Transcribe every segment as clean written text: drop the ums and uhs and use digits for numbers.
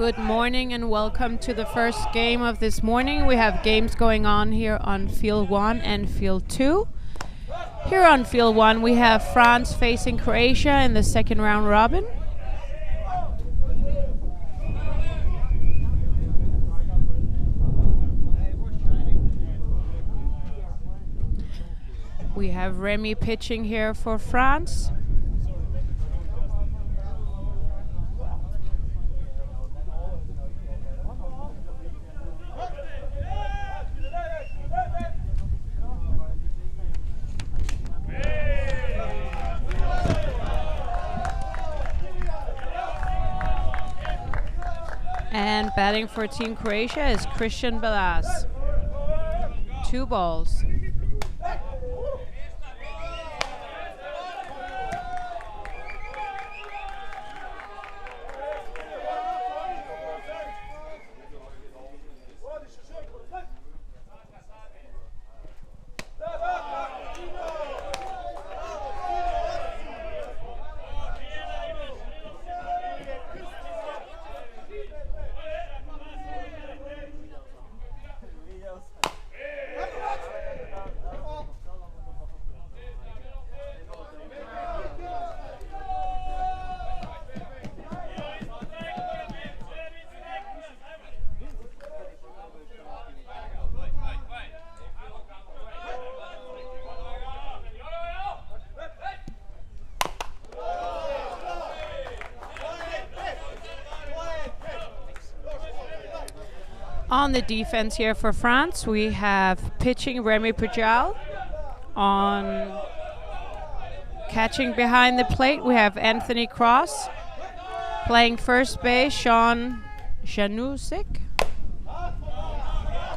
Good morning and welcome to the first game of this morning. We have games going on here on Field 1 and Field 2. Here on Field 1 we have France facing Croatia in the second round robin. We have Remy pitching here for France. And batting for Team Croatia is Christian Balaz. 2 balls. On the defense here for France, we have pitching Remy Pujal. On catching behind the plate, we have Anthony Cross. Playing first base, Sean Janusik.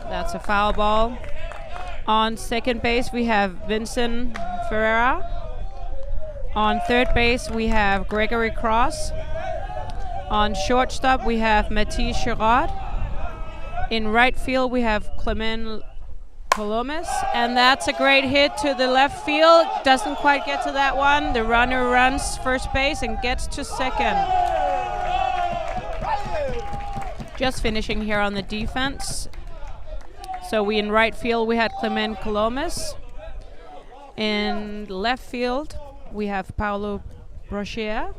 That's a foul ball. On second base, we have Vincent Ferreira. On third base, we have Gregory Cross. On shortstop, we have Mathis Girard. In right field, we have Clement Colomes, and that's a great hit to the left field. Doesn't quite get to that one. The runner runs first base and gets to second. Just finishing here on the defense. So in right field, we had Clement Colomes. In left field, we have Paulo Brochia.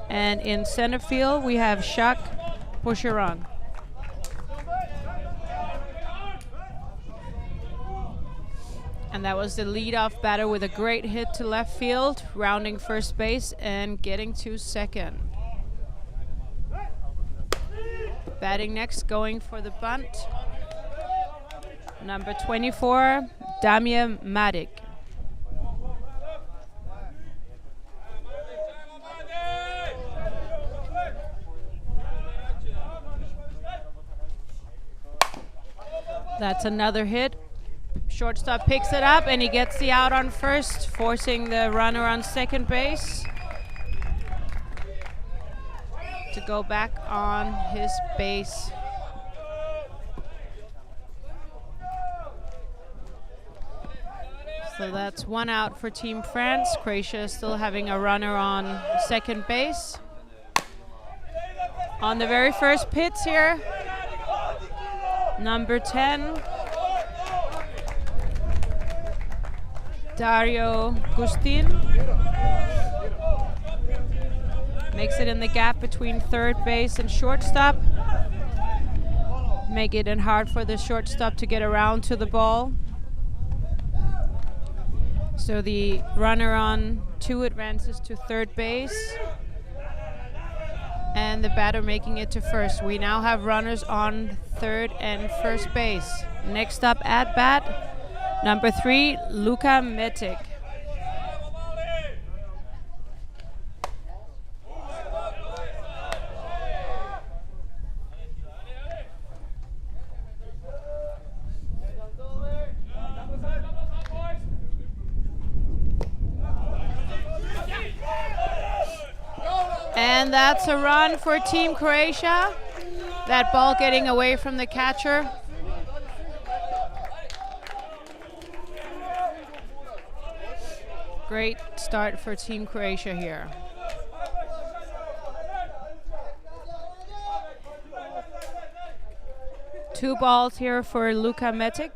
And in center field, we have Jacques Pocheron. And that was the leadoff batter with a great hit to left field, rounding first base and getting to second. Batting next, going for the bunt, number 24, Damir Madik. That's another hit. Shortstop picks it up and he gets the out on first, forcing the runner on second base to go back on his base. So that's 1 out for Team France. Croatia is still having a runner on second base. On the very first pitch here, number 10, Dario Gustin makes it in the gap between third base and shortstop. Make it hard for the shortstop to get around to the ball. So the runner on 2 advances to third base. And the batter making it to first. We now have runners on third and first base. Next up at bat, number 3, Luka Metic. And that's a run for Team Croatia. That ball getting away from the catcher. Great start for Team Croatia here. 2 balls here for Luka Metic.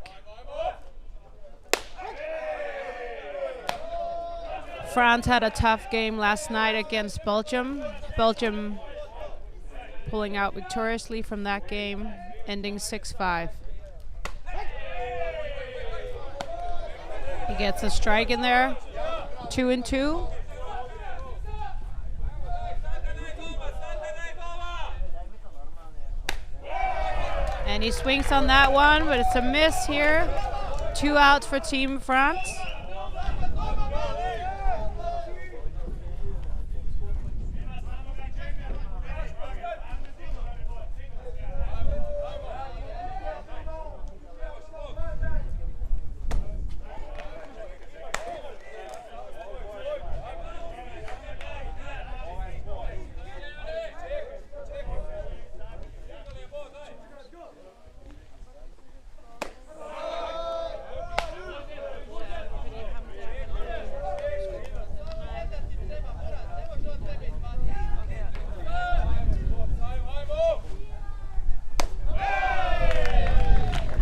France had a tough game last night against Belgium. Belgium pulling out victoriously from that game, ending 6-5. He gets a strike in there. 2-2. And he swings on that one, but it's a miss here. 2 outs for Team France.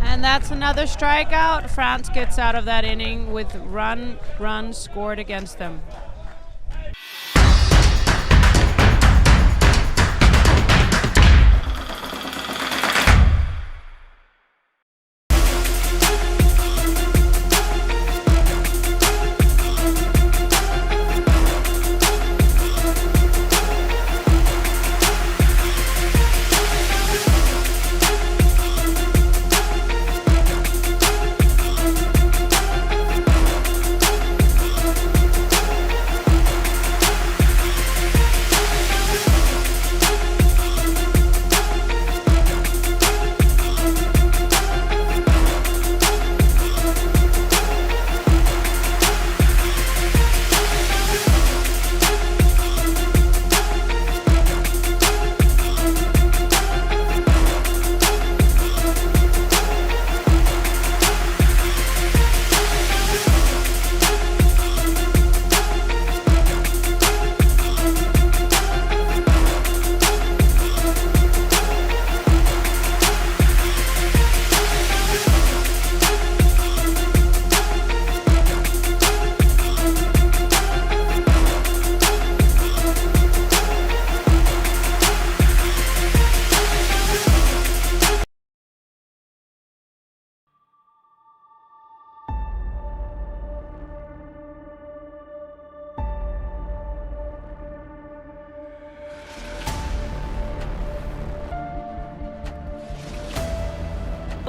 And that's another strikeout. France gets out of that inning with runs scored against them.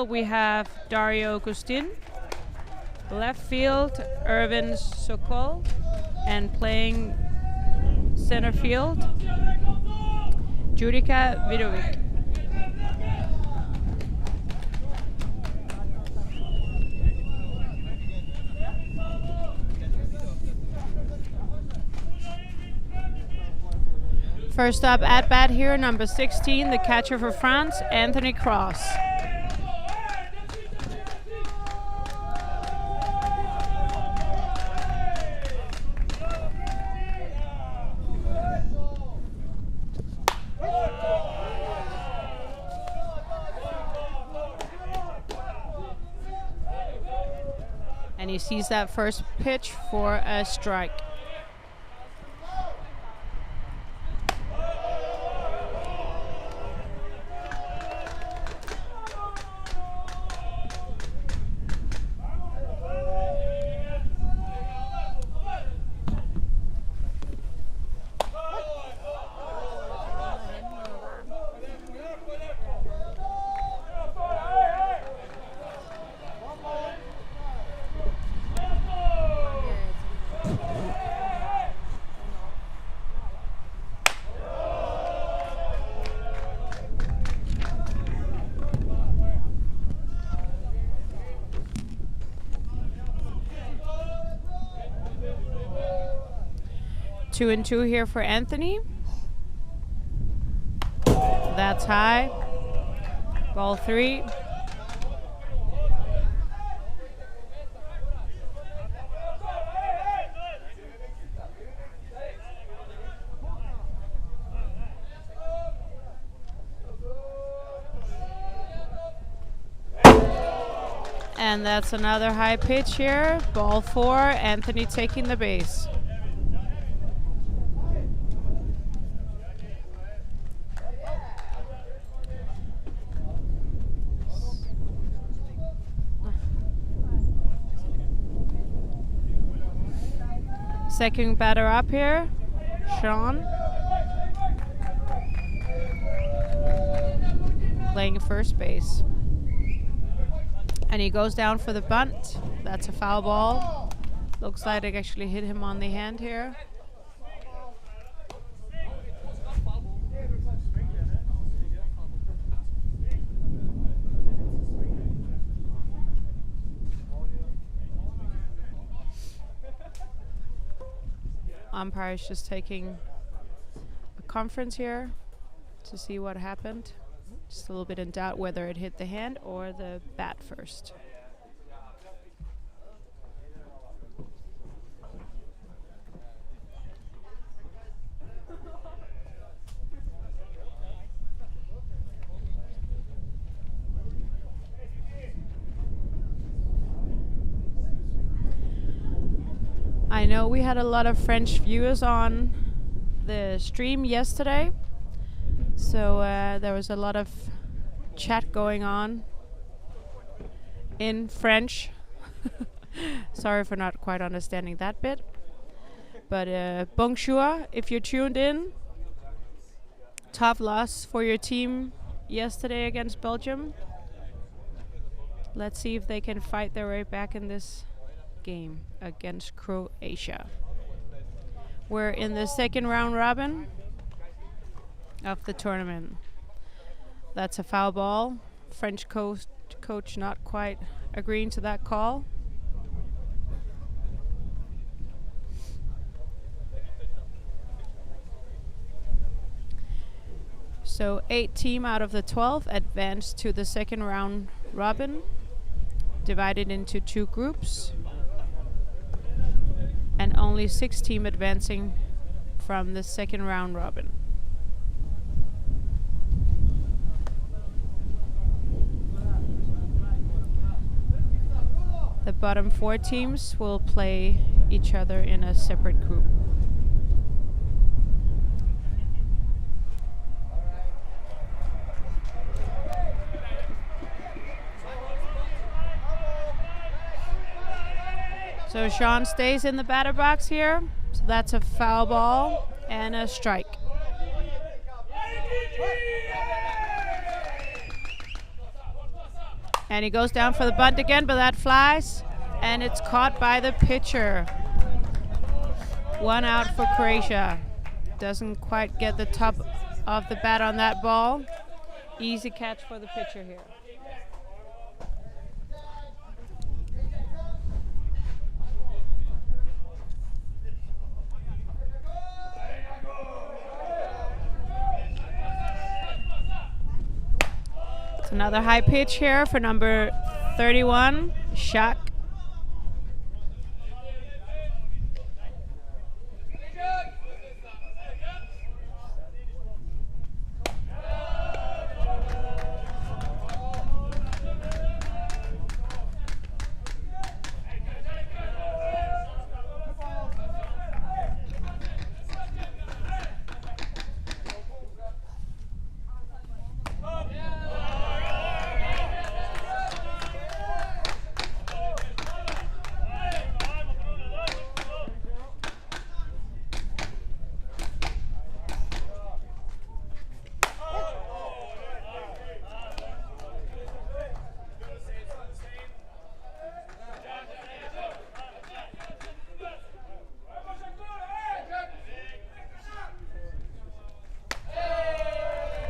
We have Dario Gustin, left field Ervin Sokol, and playing center field Judika Vidovic. First up at bat here, number 16, the catcher for France, Anthony Cross. And he sees that first pitch for a strike. Two and two here for Anthony. That's high. Ball 3. And that's another high pitch here. Ball 4, Anthony taking the base. Second batter up here, Sean. Playing first base. And he goes down for the bunt. That's a foul ball. Looks like it actually hit him on the hand here. Umpire is just taking a conference here to see what happened. Just a little bit in doubt whether it hit the hand or the bat first. I know we had a lot of French viewers on the stream yesterday, so there was a lot of chat going on in French. Sorry for not quite understanding that bit. But bonjour, if you're tuned in. Tough loss for your team yesterday against Belgium. Let's see if they can fight their way back in this game against Croatia. We're in the second round robin of the tournament. That's a foul ball. French coach not quite agreeing to that call. So 8 teams out of the 12 advanced to the second round robin, divided into 2 groups. And only 6 teams advancing from the second round robin. The bottom 4 teams will play each other in a separate group. So Sean stays in the batter box here. So that's a foul ball and a strike. And he goes down for the bunt again, but that flies. And it's caught by the pitcher. 1 out for Croatia. Doesn't quite get the top of the bat on that ball. Easy catch for the pitcher here. Another high pitch here for number 31, Jacques.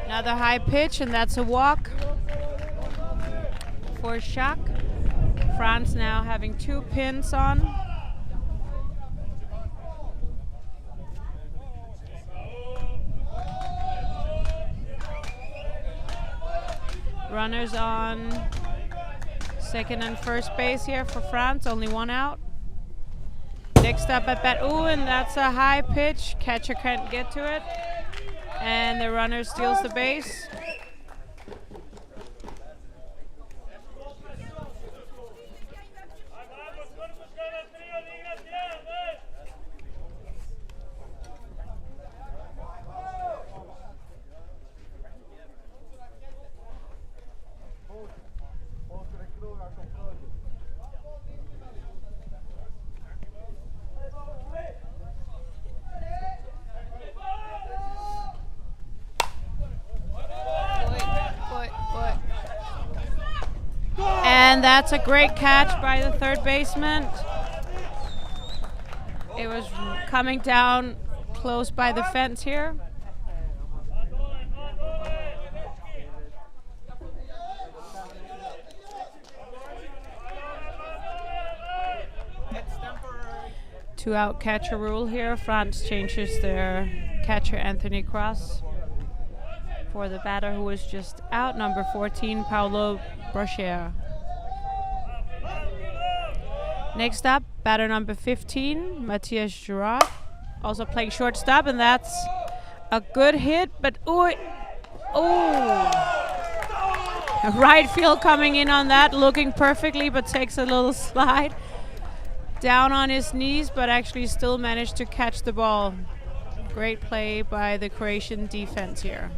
Another high pitch, and that's a walk for Jacques. France now having 2 pins on. Runners on second and first base here for France, only 1 out. Next up at bat, ooh, and that's a high pitch. Catcher can't get to it. And the runner steals the base. And that's a great catch by the third baseman. It was coming down close by the fence here. Two-out catcher rule here. France changes their catcher Anthony Cross for the batter who was just out, number 14, Paulo Brochier. Next up, batter number 15, Matthias Girard, also playing shortstop, and that's a good hit, but right field coming in on that, looking perfectly, but takes a little slide down on his knees, but actually still managed to catch the ball. Great play by the Croatian defense here.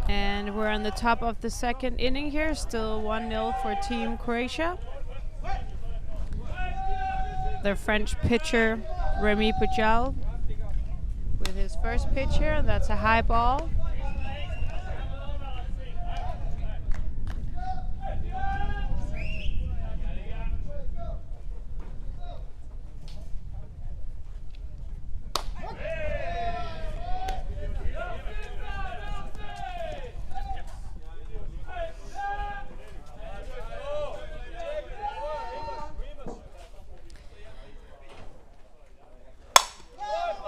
And we're on the top of the second inning here, still 1-0 for Team Croatia. Their French pitcher, Remy Pujol, with his first pitch here. That's a high ball.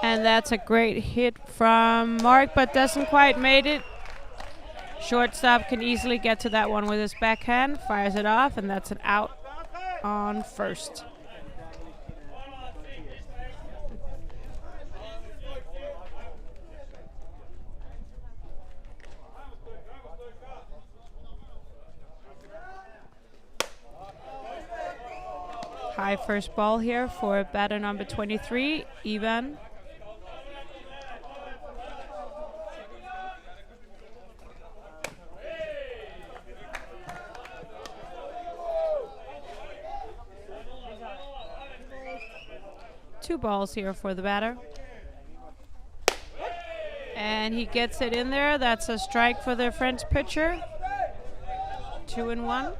And that's a great hit from Mark, but doesn't quite made it. Shortstop can easily get to that one with his backhand, fires it off, and that's an out on first. High first ball here for batter number 23, Ivan. Two balls here for the batter. And he gets it in there. That's a strike for the French pitcher. 2-1.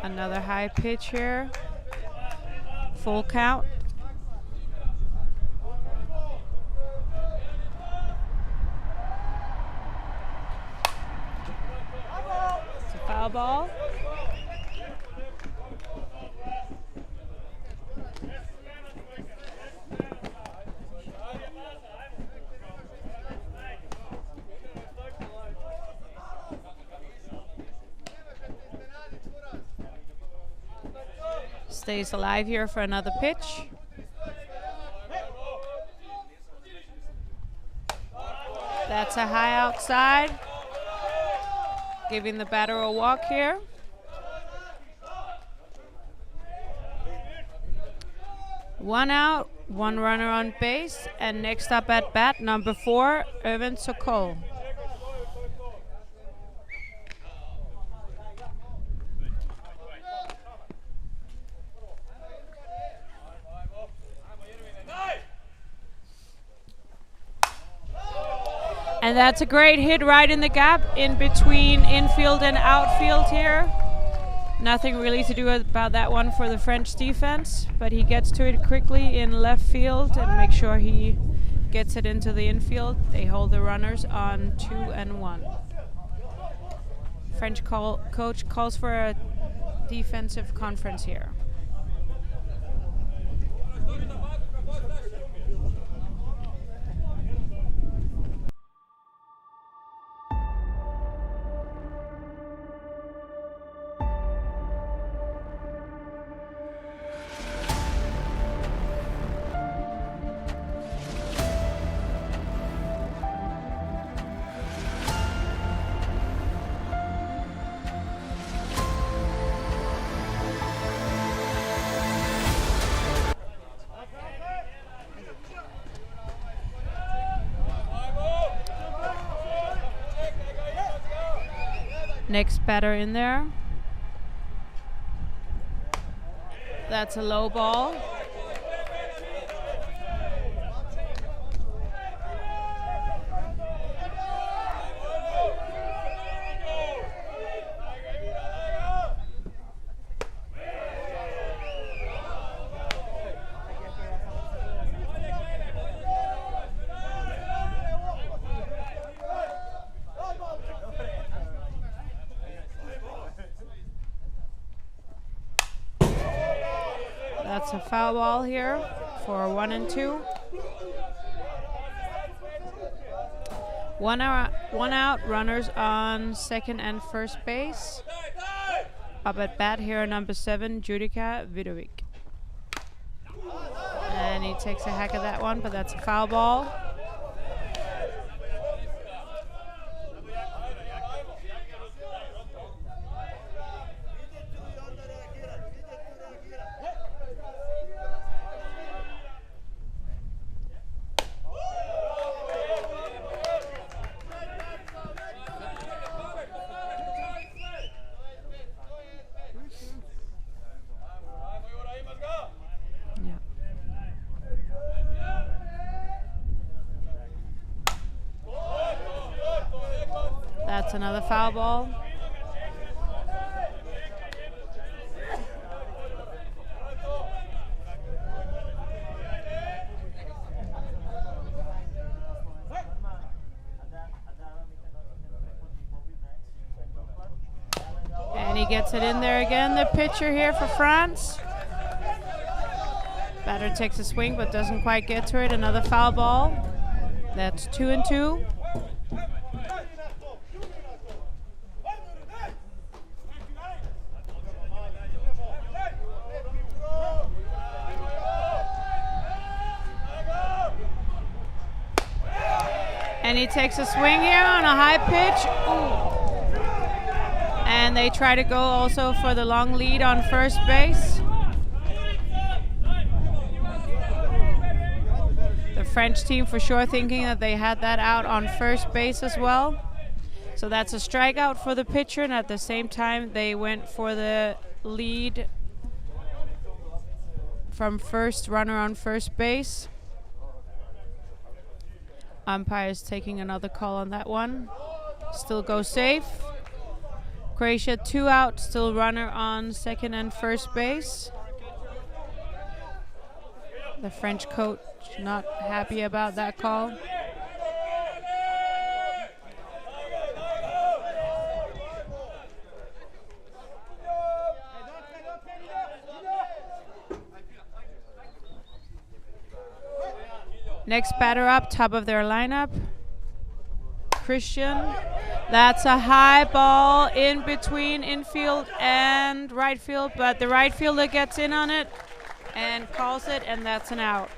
Another high pitch here. Full count. It's a foul ball. Stays alive here for another pitch. That's a high outside, giving the batter a walk here. One out, one runner on base, and next up at bat, number 4, Erwin Sokol. And that's a great hit right in the gap in between infield and outfield here. Nothing really to do about that one for the French defense, but he gets to it quickly in left field and make sure he gets it into the infield. They hold the runners on 2-1. French coach calls for a defensive conference here. Next batter in there. That's a low ball. That's a foul ball here for 1-2. One out, runners on second and first base. Up at bat here, number 7, Judica Vidovic. And he takes a hack at that one, but that's a foul ball. That's another foul ball. And he gets it in there again, the pitcher here for France. Batter takes a swing but doesn't quite get to it. Another foul ball. That's 2-2. And he takes a swing here on a high pitch. Ooh. And they try to go also for the long lead on first base. The French team for sure thinking that they had that out on first base as well. So that's a strikeout for the pitcher, and at the same time they went for the lead from first, runner on first base. Umpire's taking another call on that one. Still go safe. Croatia 2 out, still runner on second and first base. The French coach not happy about that call. Next batter up, top of their lineup, Christian. That's a high ball in between infield and right field, but the right fielder gets in on it and calls it, and that's an out.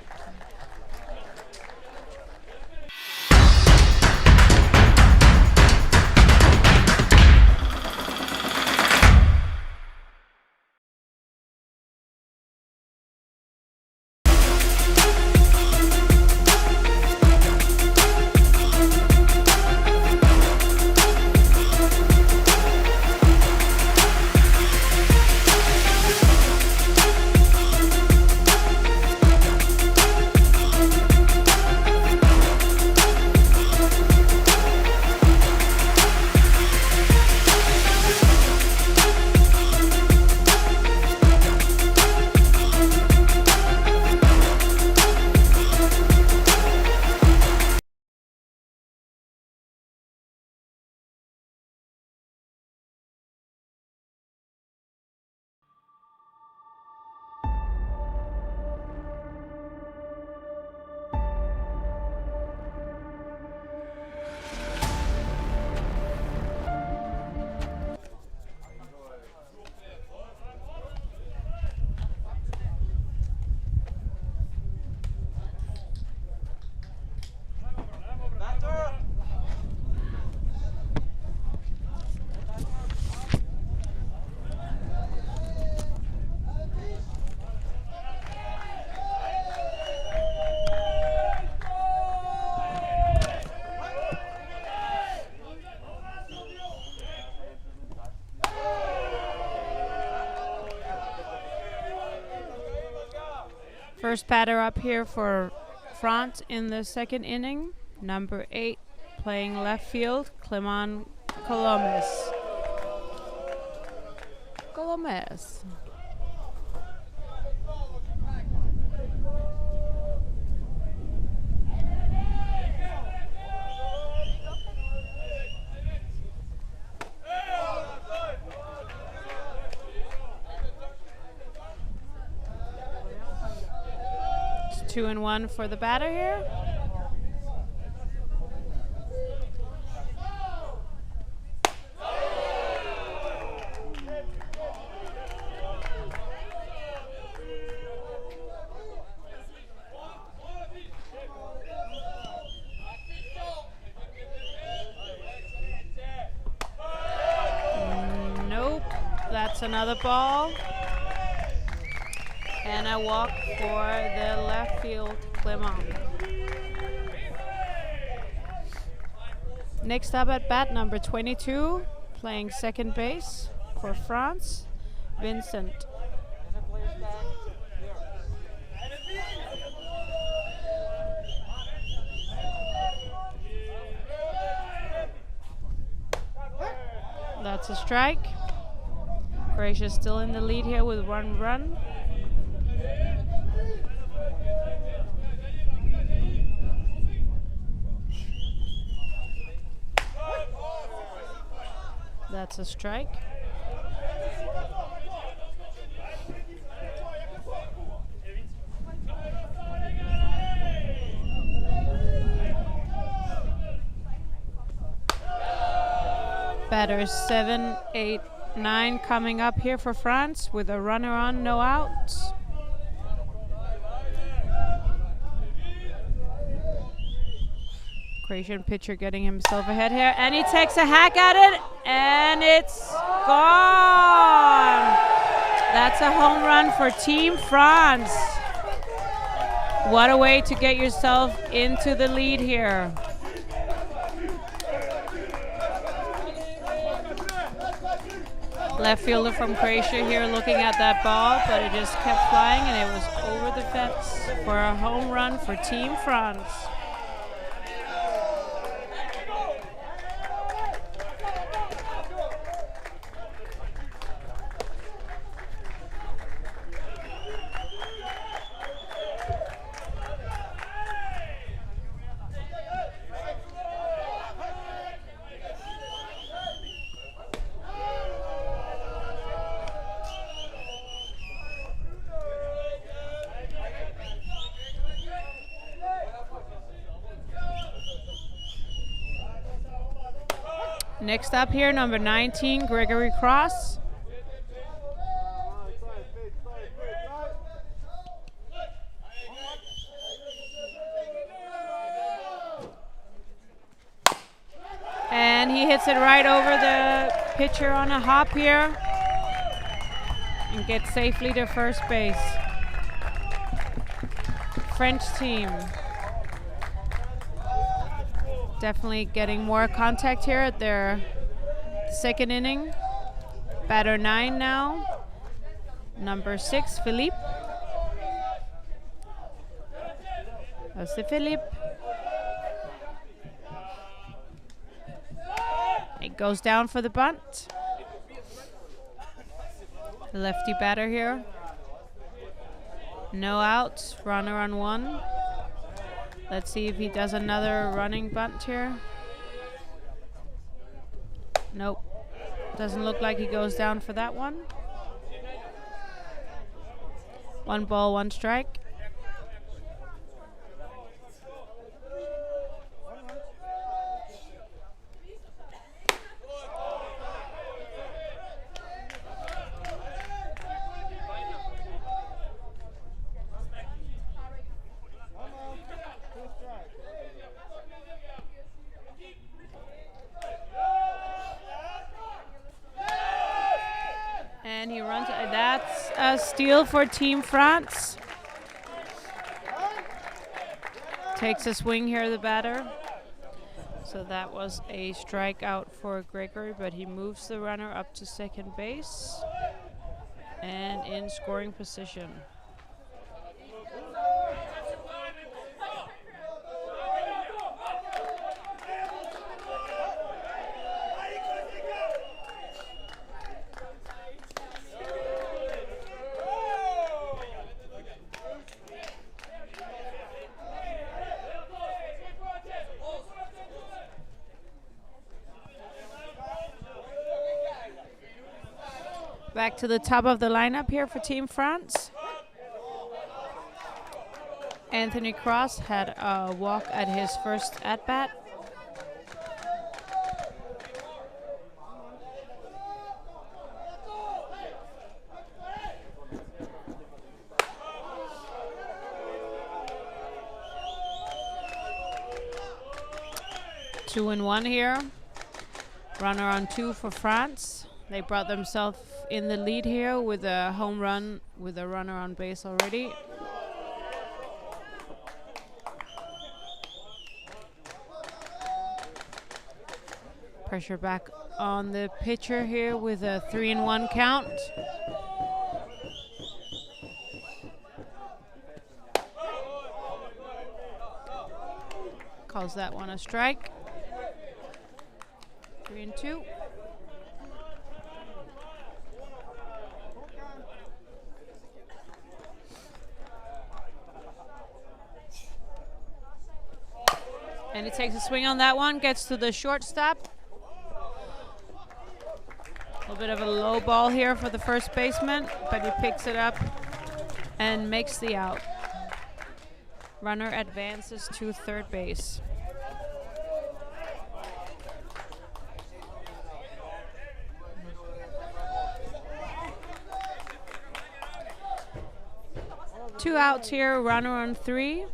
First batter up here for France in the second inning, number 8, playing left field, Clement Colomes. Colomes. It's 2-1 for the batter here. That's another ball. And a walk for the left field, Clement. Next up at bat, number 22, playing second base for France, Vincent. That's a strike. Croatia still in the lead here with 1 run. That's a strike. Batters 7, 8, 9 coming up here for France with a runner on, no outs. Croatian pitcher getting himself ahead here, and he takes a hack at it, and it's gone. That's a home run for Team France. What a way to get yourself into the lead here. Left fielder from Croatia here looking at that ball, but it just kept flying, and it was over the fence for a home run for Team France. Next up here, number 19, Gregory Cross. And he hits it right over the pitcher on a hop here and gets safely to first base. French team. Definitely getting more contact here at their second inning. Batter 9 now. Number 6, Philippe. That's Philippe. It goes down for the bunt. Lefty batter here. No outs, runner on 1. Let's see if he does another running bunt here. Nope. Doesn't look like he goes down for that one. 1 ball, 1 strike. And he runs. That's a steal for Team France. Takes a swing here, the batter. So that was a strikeout for Gregory, but he moves the runner up to second base and in scoring position. Back to the top of the lineup here for Team France. Anthony Cross had a walk at his first at-bat. Two and one here. Runner on two for France. They brought themselves in the lead here with a home run with a runner on base already. Pressure back on the pitcher here with a 3-1 count. Calls that one a strike. 3-2. And he takes a swing on that one, gets to the shortstop. A little bit of a low ball here for the first baseman, but he picks it up and makes the out. Runner advances to third base. Two outs here, runner on three.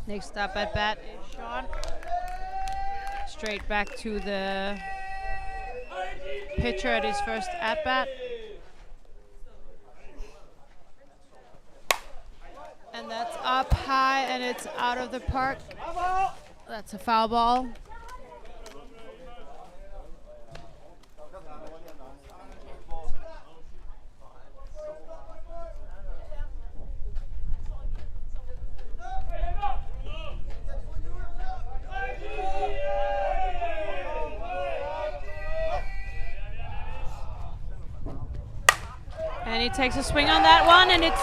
Next up at bat is Sean. Straight back to the pitcher at his first at bat. And that's up high and it's out of the park. That's a foul ball. And he takes a swing on that one, and it's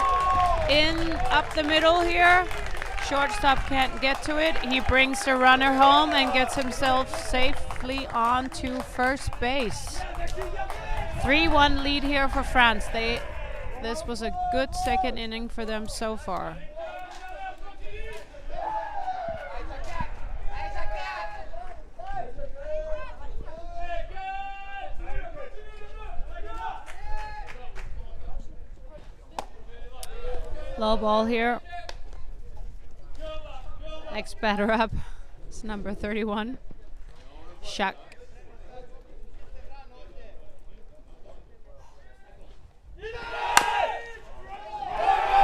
in up the middle here. Shortstop can't get to it. He brings the runner home and gets himself safely on to first base. 3-1 lead here for France. This was a good second inning for them so far. Low ball here. Next batter up is number 31, Shaq.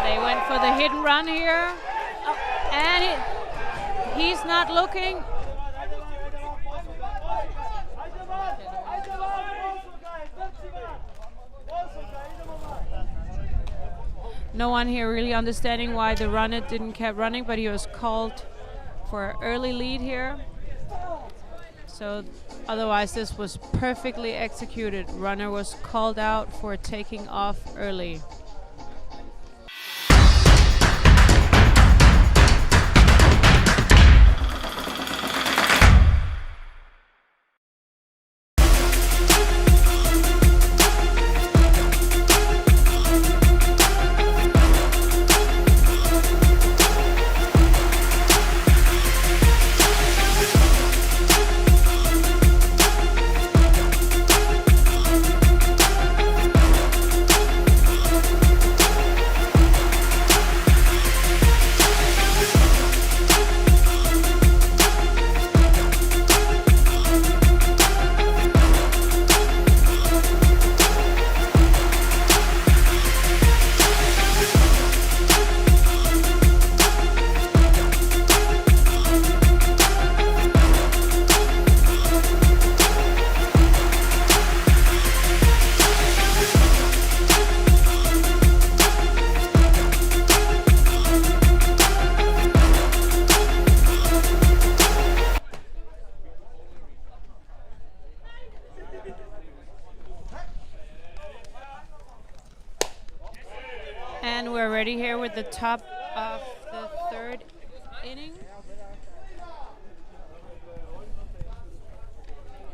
They went for the hit and run here. Oh, and he's not looking. No one here really understanding why the runner didn't keep running, but he was called for an early lead here. So otherwise this was perfectly executed. Runner was called out for taking off early. already here with the top of the third inning.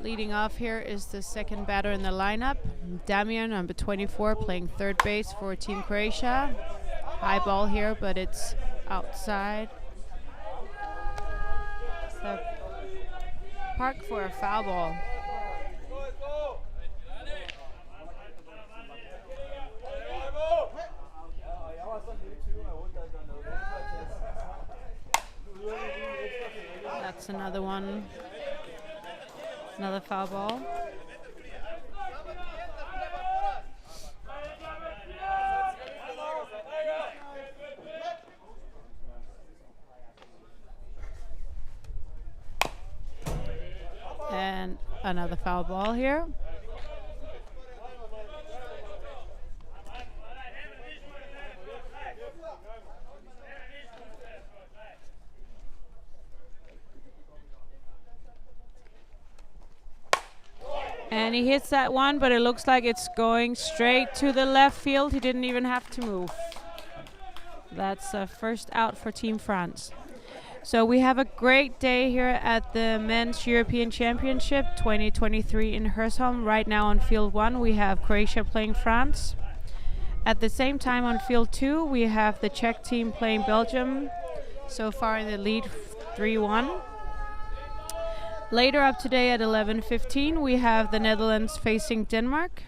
Leading off here is the second batter in the lineup, Damian, number 24, playing third base for Team Croatia. High ball here, but it's outside the park for a foul ball. That's another one. Another foul ball. And another foul ball here. And he hits that one, but it looks like it's going straight to the left field. He didn't even have to move. That's a first out for Team France. So we have a great day here at the Men's European Championship 2023 in Hørsholm. Right now on field 1, we have Croatia playing France. At the same time on field 2, we have the Czech team playing Belgium. So far in the lead 3-1. Later up today at 11:15, we have the Netherlands facing Denmark.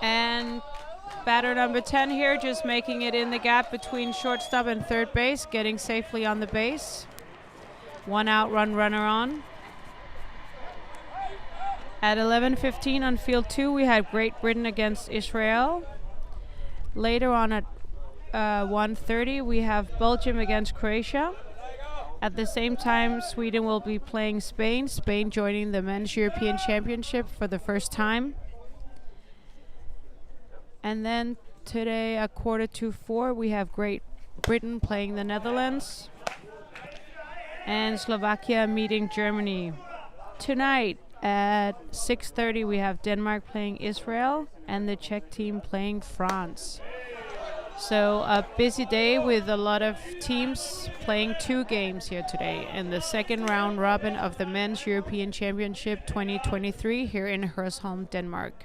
And batter number 10 here, just making it in the gap between shortstop and third base, getting safely on the base. 1 out, runner on. At 11:15 on field 2, we had Great Britain against Israel. Later on at 1:30, we have Belgium against Croatia. At the same time, Sweden will be playing Spain. Spain joining the Men's European Championship for the first time. And then today at 3:45, we have Great Britain playing the Netherlands. And Slovakia meeting Germany. Tonight at 6:30, we have Denmark playing Israel and the Czech team playing France. So a busy day with a lot of teams playing 2 games here today in the second round robin of the Men's European Championship 2023 here in Hørsholm, Denmark.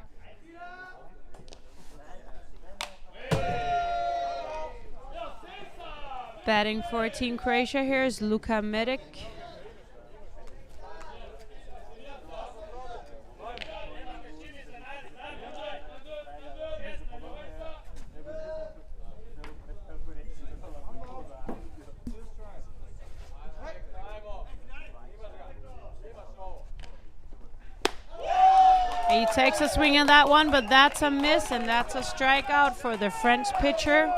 Batting for Team Croatia here is Luka Medic. He takes a swing on that one, but that's a miss, and that's a strikeout for the French pitcher.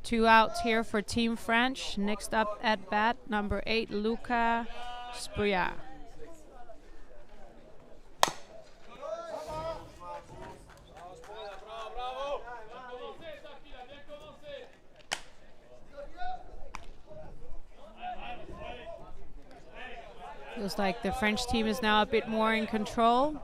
Two outs here for Team French. Next up at bat, number 8, Luca Spuya. Feels like the French team is now a bit more in control.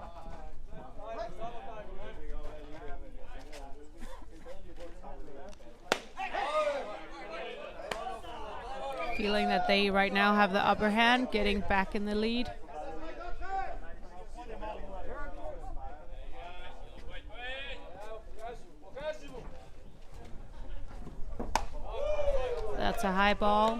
Feeling that they right now have the upper hand, getting back in the lead. That's a high ball.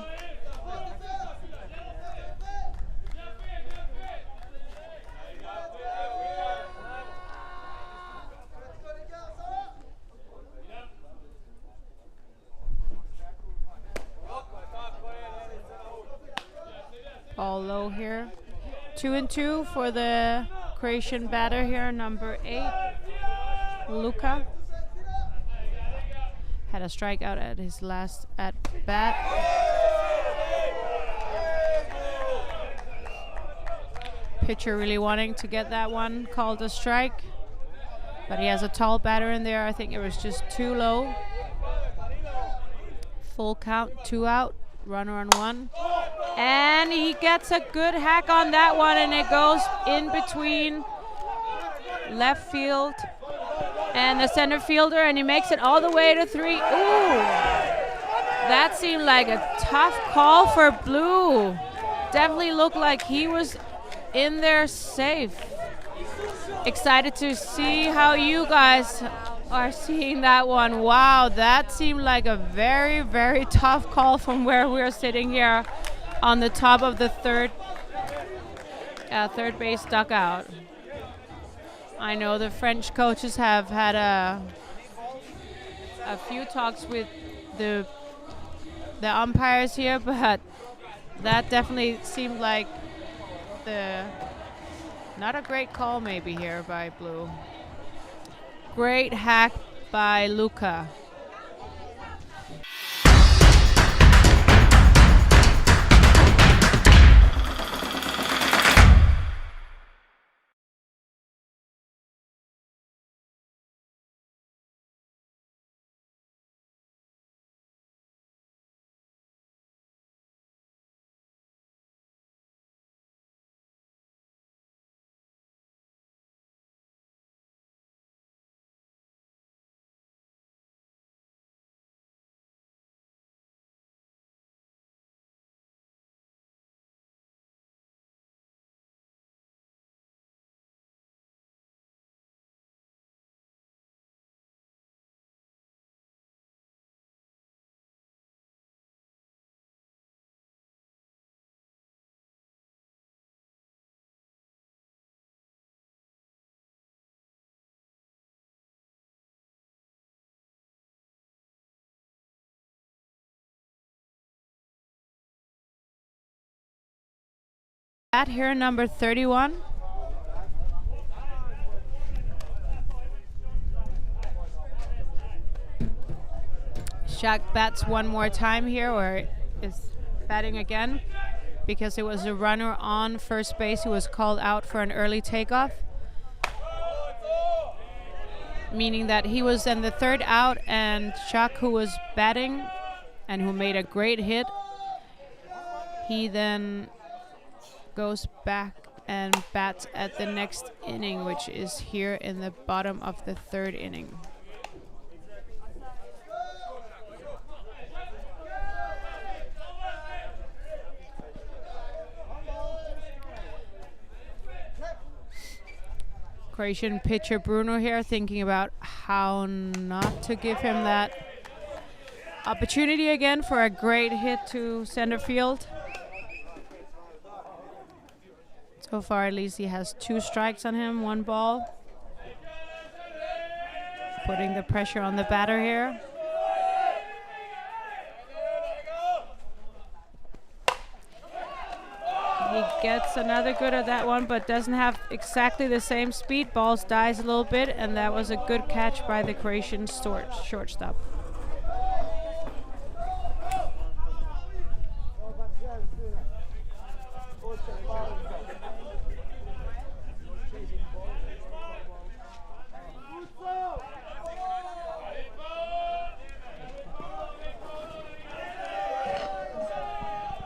Ball low here. 2-2 for the Croatian batter here, number 8, Luka. Had a strikeout at his last at bat. Pitcher really wanting to get that one called a strike, but he has a tall batter in there. I think it was just too low. Full count, 2 out, runner on 1. And he gets a good hack on that one, and it goes in between left field and the center fielder, and he makes it all the way to 3. Ooh, that seemed like a tough call for blue. Definitely looked like he was in there safe. Excited to see how you guys are seeing that one. Wow, that seemed like a very, very tough call from where we're sitting here on the top of the third base dugout. I know the French coaches have had a few talks with the umpires here, but that definitely seemed like not a great call maybe here by blue. Great hack by Luca. At here, number 31. Shaq bats one more time here, or is batting again, because it was a runner on first base who was called out for an early takeoff, meaning that he was in the third out, and Shaq, who was batting and who made a great hit, he then goes back and bats at the next inning, which is here in the bottom of the third inning. Croatian pitcher Bruno here thinking about how not to give him that opportunity again for a great hit to center field. So far, at least, he has 2 strikes on him, 1 ball. Putting the pressure on the batter here. He gets another good at that one, but doesn't have exactly the same speed. Balls dies a little bit, and that was a good catch by the Croatian shortstop.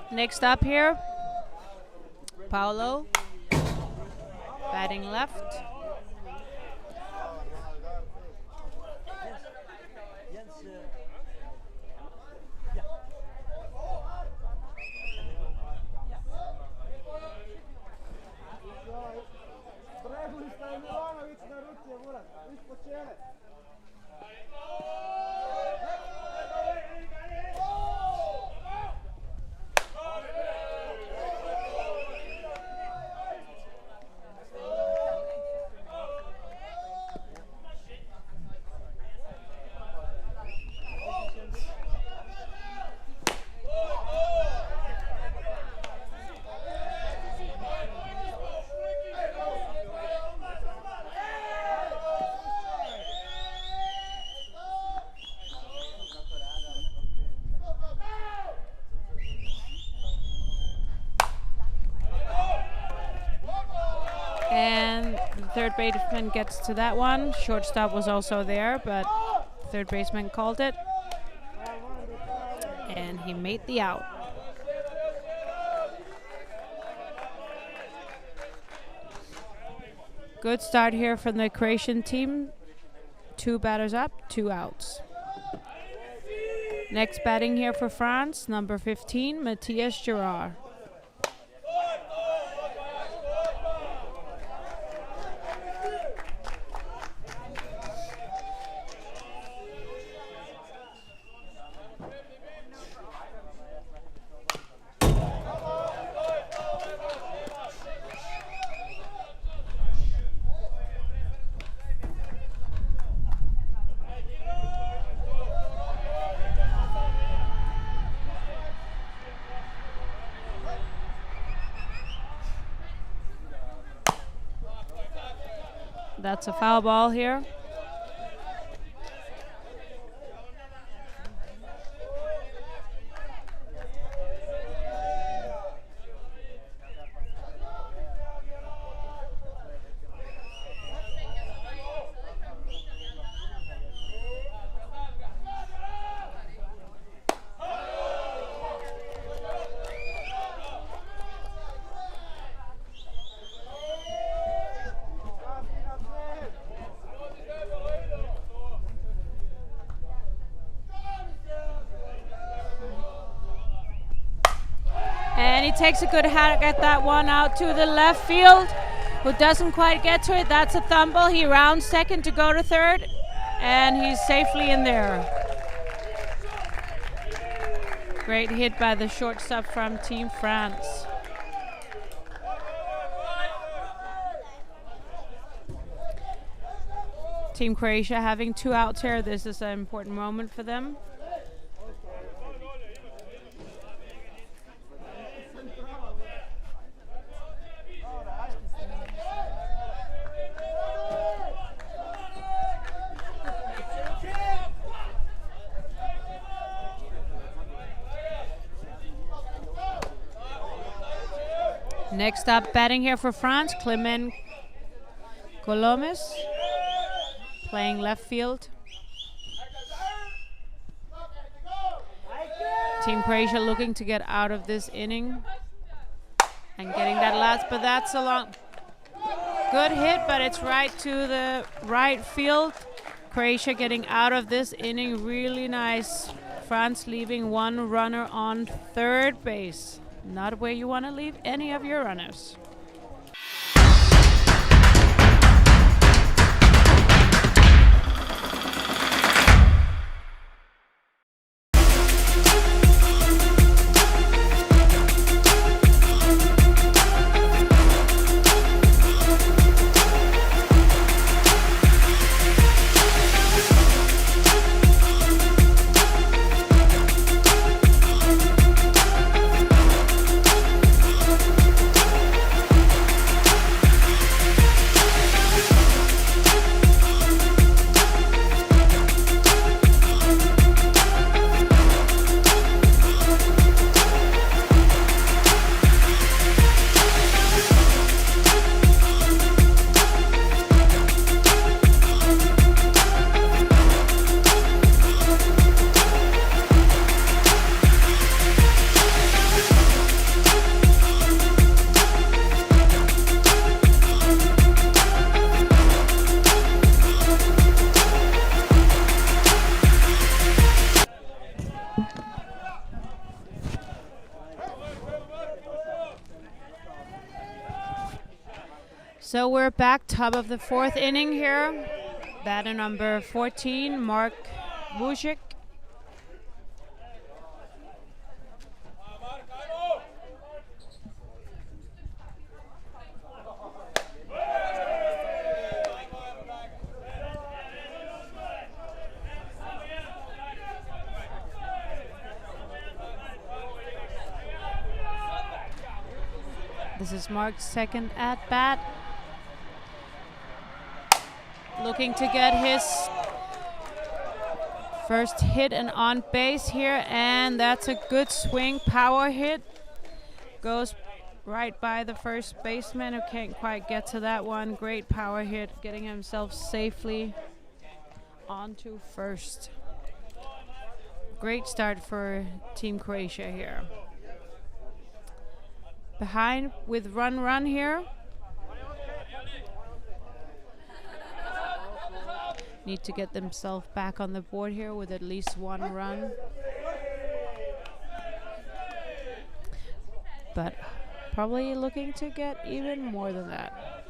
Next up here, Paulo, batting left. Third baseman gets to that one. Shortstop was also there, but third baseman called it. And he made the out. Good start here from the Croatian team. 2 batters up, 2 outs. Next batting here for France, number 15, Matthias Gerard. That's a foul ball here. And he takes a good hack at that one out to the left field, who doesn't quite get to it. That's a thumble. He rounds second to go to third, and he's safely in there. Great hit by the shortstop from Team France. Team Croatia having 2 outs here. This is an important moment for them. Next up, batting here for France, Clement Colomes, playing left field. Team Croatia looking to get out of this inning and getting that last, but that's a long, good hit, but it's right to the right field. Croatia getting out of this inning, really nice. France leaving 1 runner on third base. Not where you want to leave any of your runners. So we're back, top of the 4th inning here. Batter number 14, Mark Vujic. This is Mark's second at bat. Looking to get his first hit and on base here, and that's a good swing, power hit. Goes right by the first baseman who can't quite get to that one. Great power hit, getting himself safely onto first. Great start for Team Croatia here. Behind with run here. need to get themselves back on the board here with at least one run. But probably looking to get even more than that.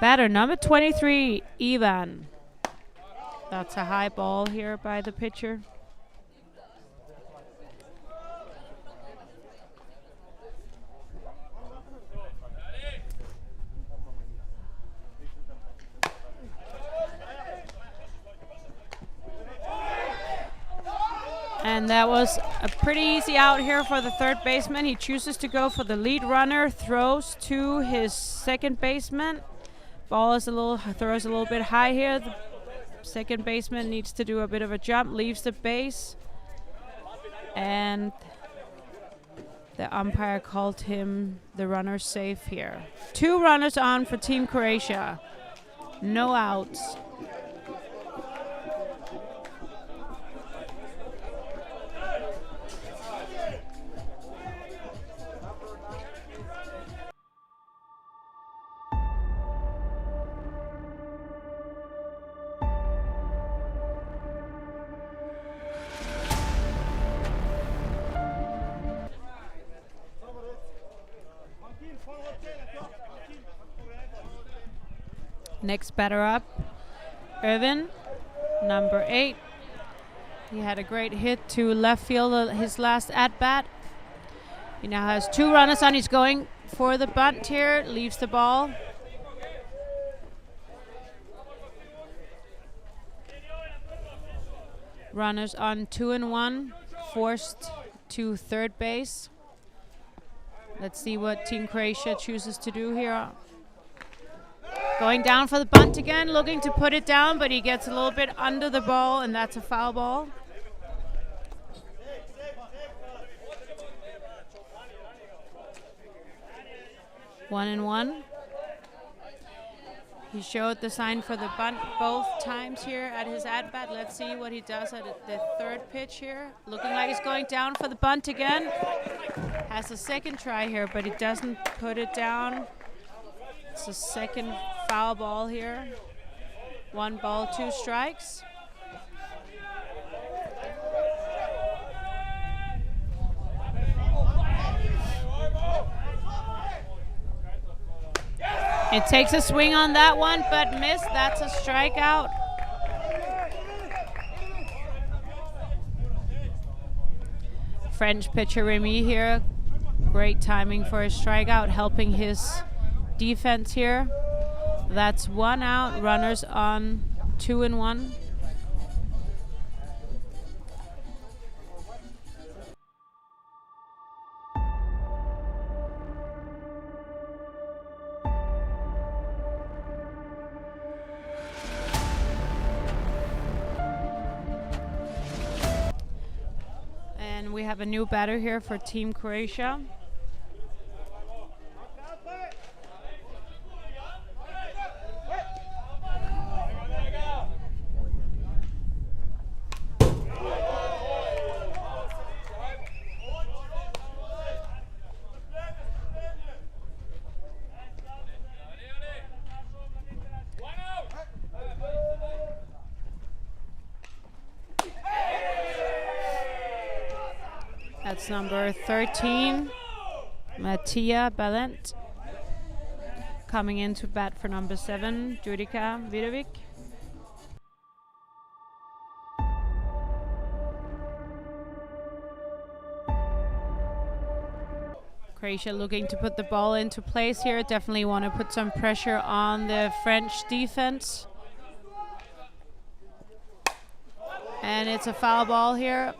Batter number 23, Ivan. That's a high ball here by the pitcher. And that was a pretty easy out here for the third baseman. He chooses to go for the lead runner, throws to his second baseman. Ball is throws a little bit high here. The second baseman needs to do a bit of a jump, leaves the base. And the umpire called him the runner safe here. 2 runners on for Team Croatia. No outs. Next batter up, Irvin, number 8. He had a great hit to left field his last at-bat. He now has 2 runners on. He's going for the bunt here, leaves the ball. Runners on 2 and 1, forced to third base. Let's see what Team Croatia chooses to do here. Going down for the bunt again, looking to put it down, but he gets a little bit under the ball, and that's a foul ball. One and one. He showed the sign for the bunt both times here at his at-bat. Let's see what he does at the third pitch here. Looking like he's going down for the bunt again. Has a second try here, but he doesn't put it down. It's a second foul ball here. 1 ball, 2 strikes. It takes a swing on that one, but missed. That's a strikeout. French pitcher Remy here. Great timing for a strikeout, helping his defense here. That's 1 out. Runners on 2 and 1. And we have a new batter here for Team Croatia. That's number 13, Mattia Balent. Coming in to bat for number 7, Judika Vidovic. Croatia looking to put the ball into place here. Definitely want to put some pressure on the French defense. And it's a foul ball here.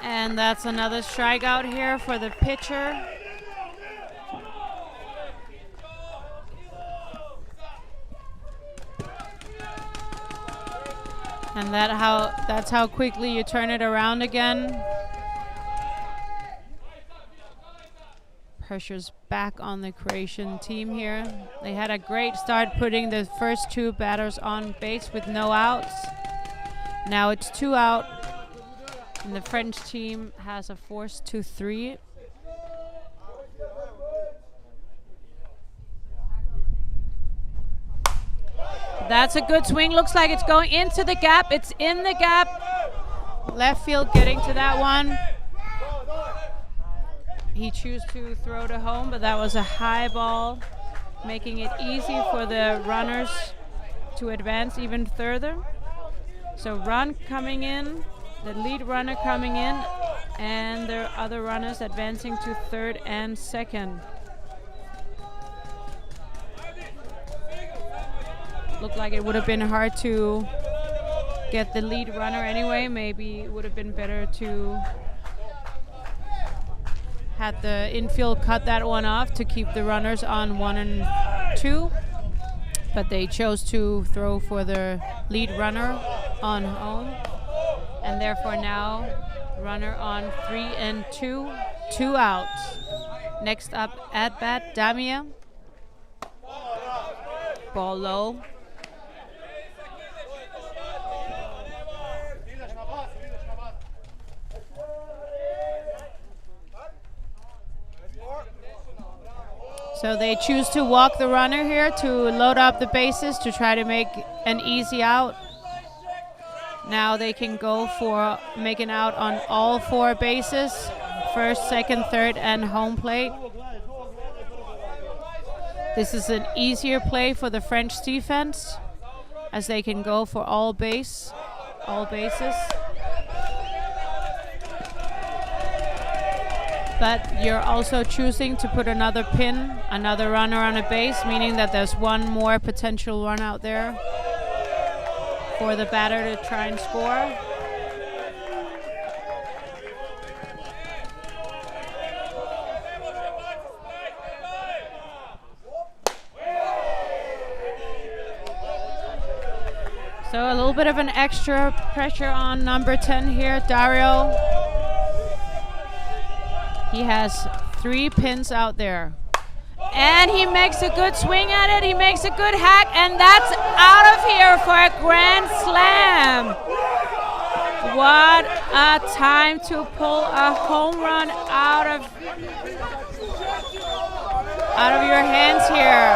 And that's another strikeout here for the pitcher. And that's how quickly you turn it around again. pressure's back on the Croatian team here. They had a great start putting the first 2 batters on base with no outs. Now it's 2 out, and the French team has a forced 2-3. That's a good swing. Looks like it's going into the gap. It's in the gap. Left field getting to that one. He chose to throw to home, but that was a high ball, making it easy for the runners to advance even further. So run coming in, the lead runner coming in, and the other runners advancing to third and second. Looked like it would have been hard to get the lead runner anyway. Maybe it would have been better to had the infield cut that one off to keep the runners on 1 and 2, but they chose to throw for the lead runner on home, and therefore now runner on 3 and 2, 2 outs. Next up at bat, Damia. Ball low. So they choose to walk the runner here to load up the bases to try to make an easy out. Now they can go for making out on all 4 bases. First, second, third, and home plate. This is an easier play for the French defense, as they can go for all bases. But you're also choosing to put another pin, another runner on a base, meaning that there's one more potential run out there for the batter to try and score. So a little bit of an extra pressure on number 10 here, Dario. He has 3 pins out there. And he makes a good swing at it. He makes a good hack, and that's out of here for a grand slam. What a time to pull a home run out of your hands here.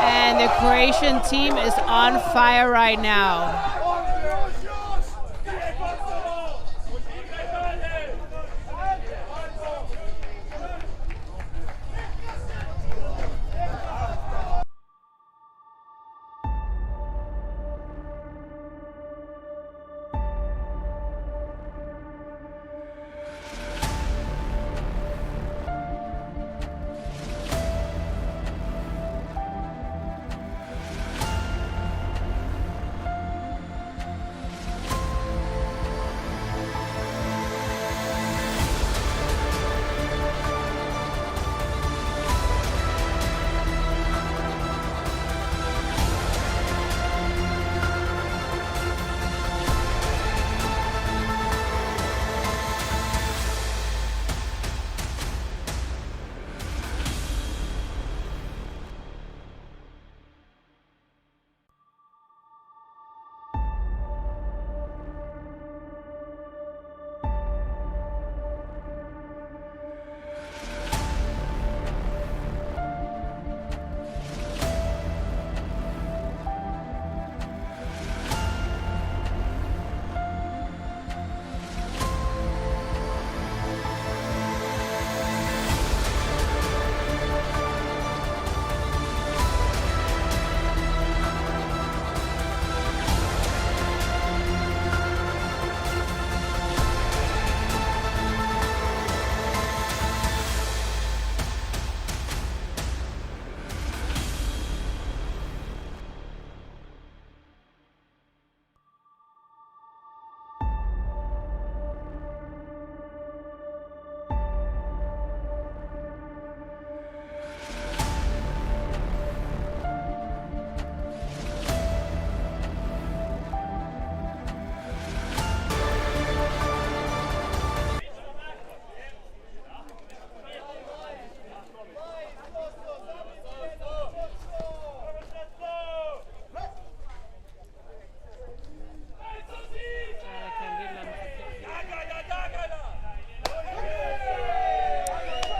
And the Croatian team is on fire right now.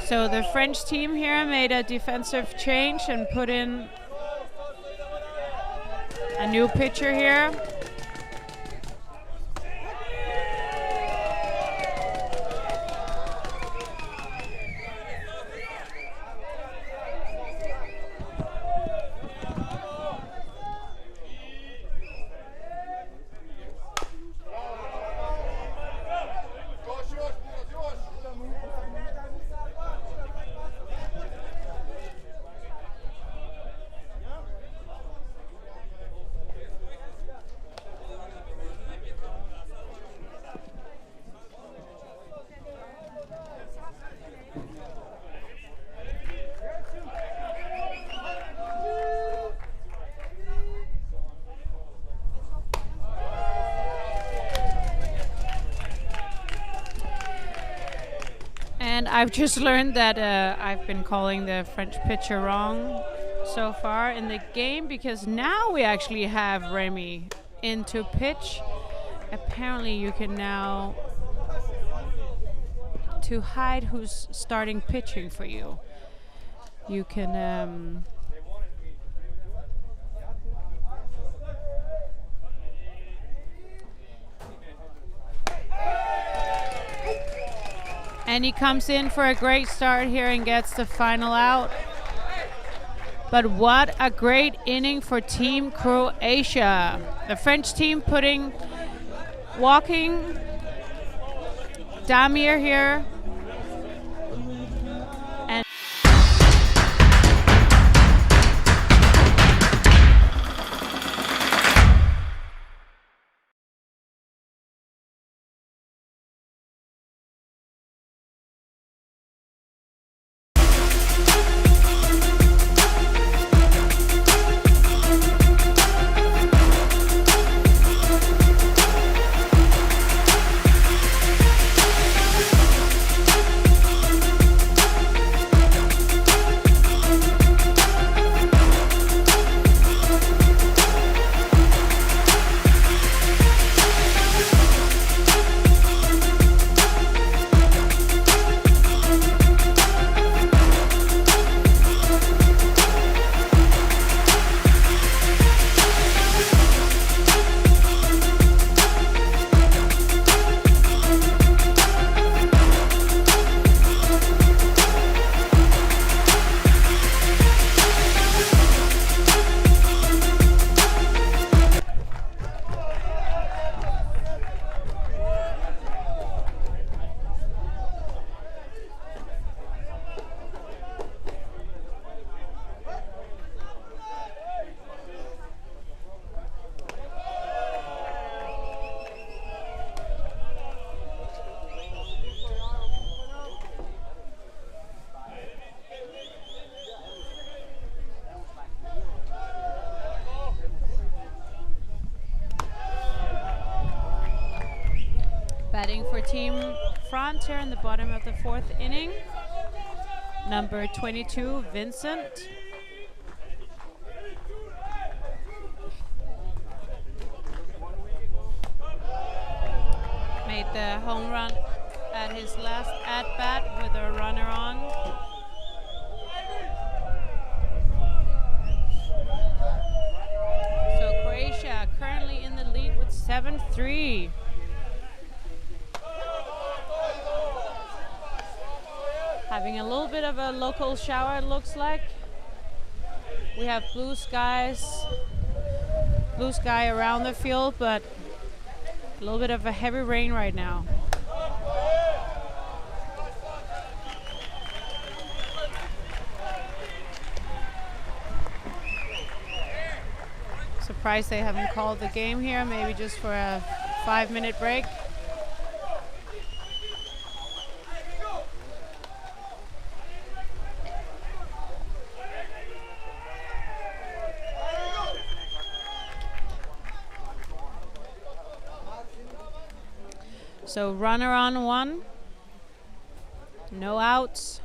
So the French team here made a defensive change and put in a new pitcher here. And I've just learned that I've been calling the French pitcher wrong so far in the game, because now we actually have Remy into pitch. Apparently you can now, to hide who's starting pitching for you, you can and he comes in for a great start here and gets the final out. But what a great inning for Team Croatia. The French team walking Damir here. And batting for Team France here in the bottom of the fourth inning, number 22, Vincent. Made the home run at his last at-bat with a runner on. So Croatia currently in the lead with 7-3. Having a little bit of a local shower, it looks like. We have blue sky around the field, but a little bit of a heavy rain right now. Surprised they haven't called the game here, maybe just for a 5-minute break. So runner on one, no outs.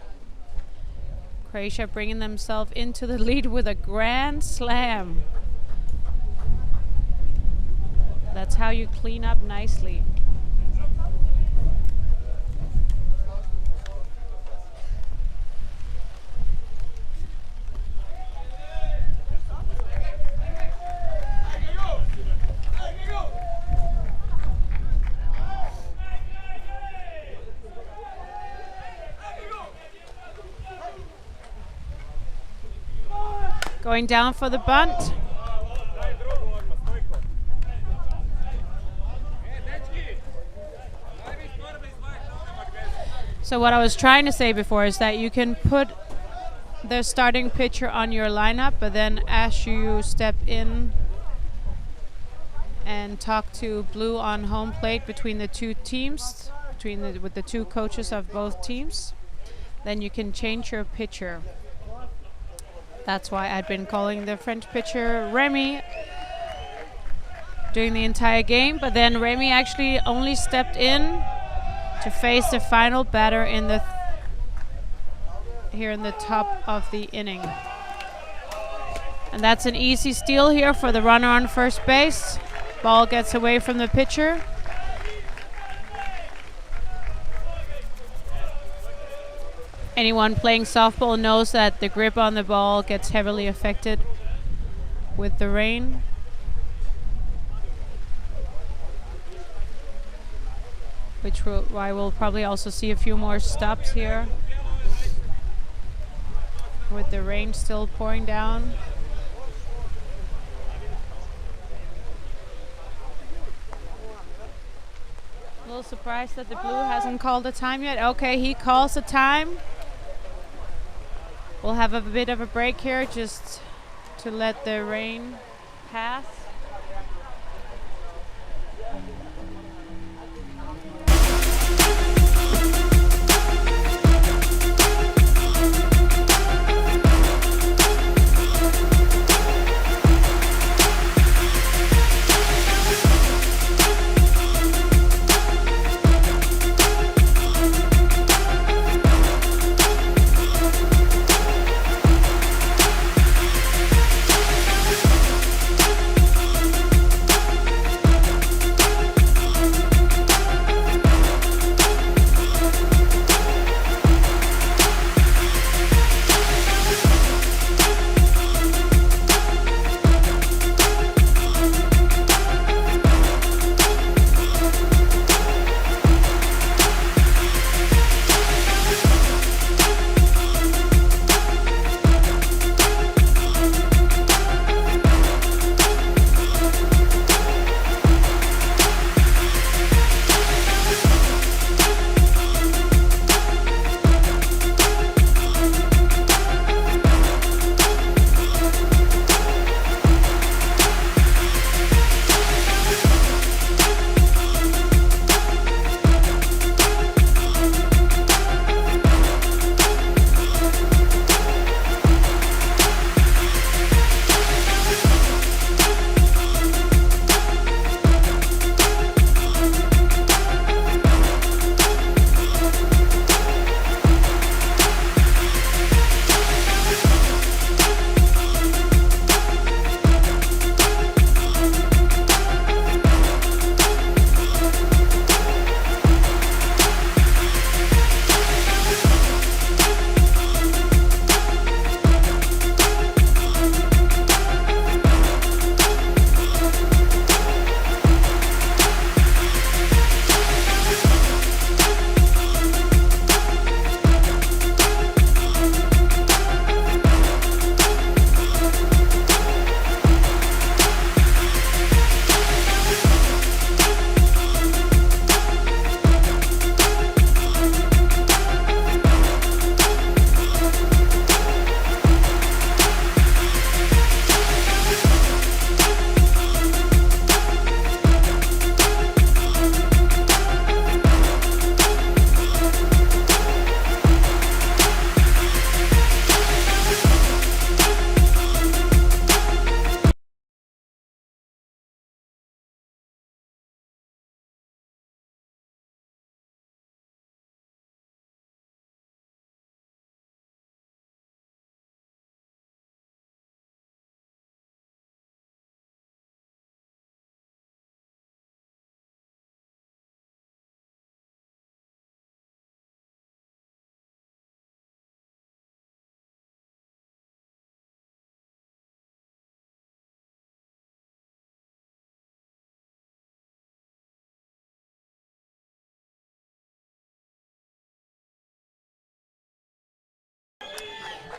Croatia bringing themselves into the lead with a grand slam. That's how you clean up nicely. going down for the bunt. So what I was trying to say before is that you can put the starting pitcher on your lineup, but then as you step in and talk to Blue on home plate between the two teams, with the two coaches of both teams, then you can change your pitcher. That's why I'd been calling the French pitcher Remy during the entire game, but then Remy actually only stepped in to face the final batter in the here in the top of the inning. And that's an easy steal here for the runner on first base. Ball gets away from the pitcher. Anyone playing softball knows that the grip on the ball gets heavily affected with the rain. Why we'll probably also see a few more stops here with the rain still pouring down. A little surprised that the Blue hasn't called the time yet. Okay, he calls the time. We'll have a bit of a break here just to let the rain pass.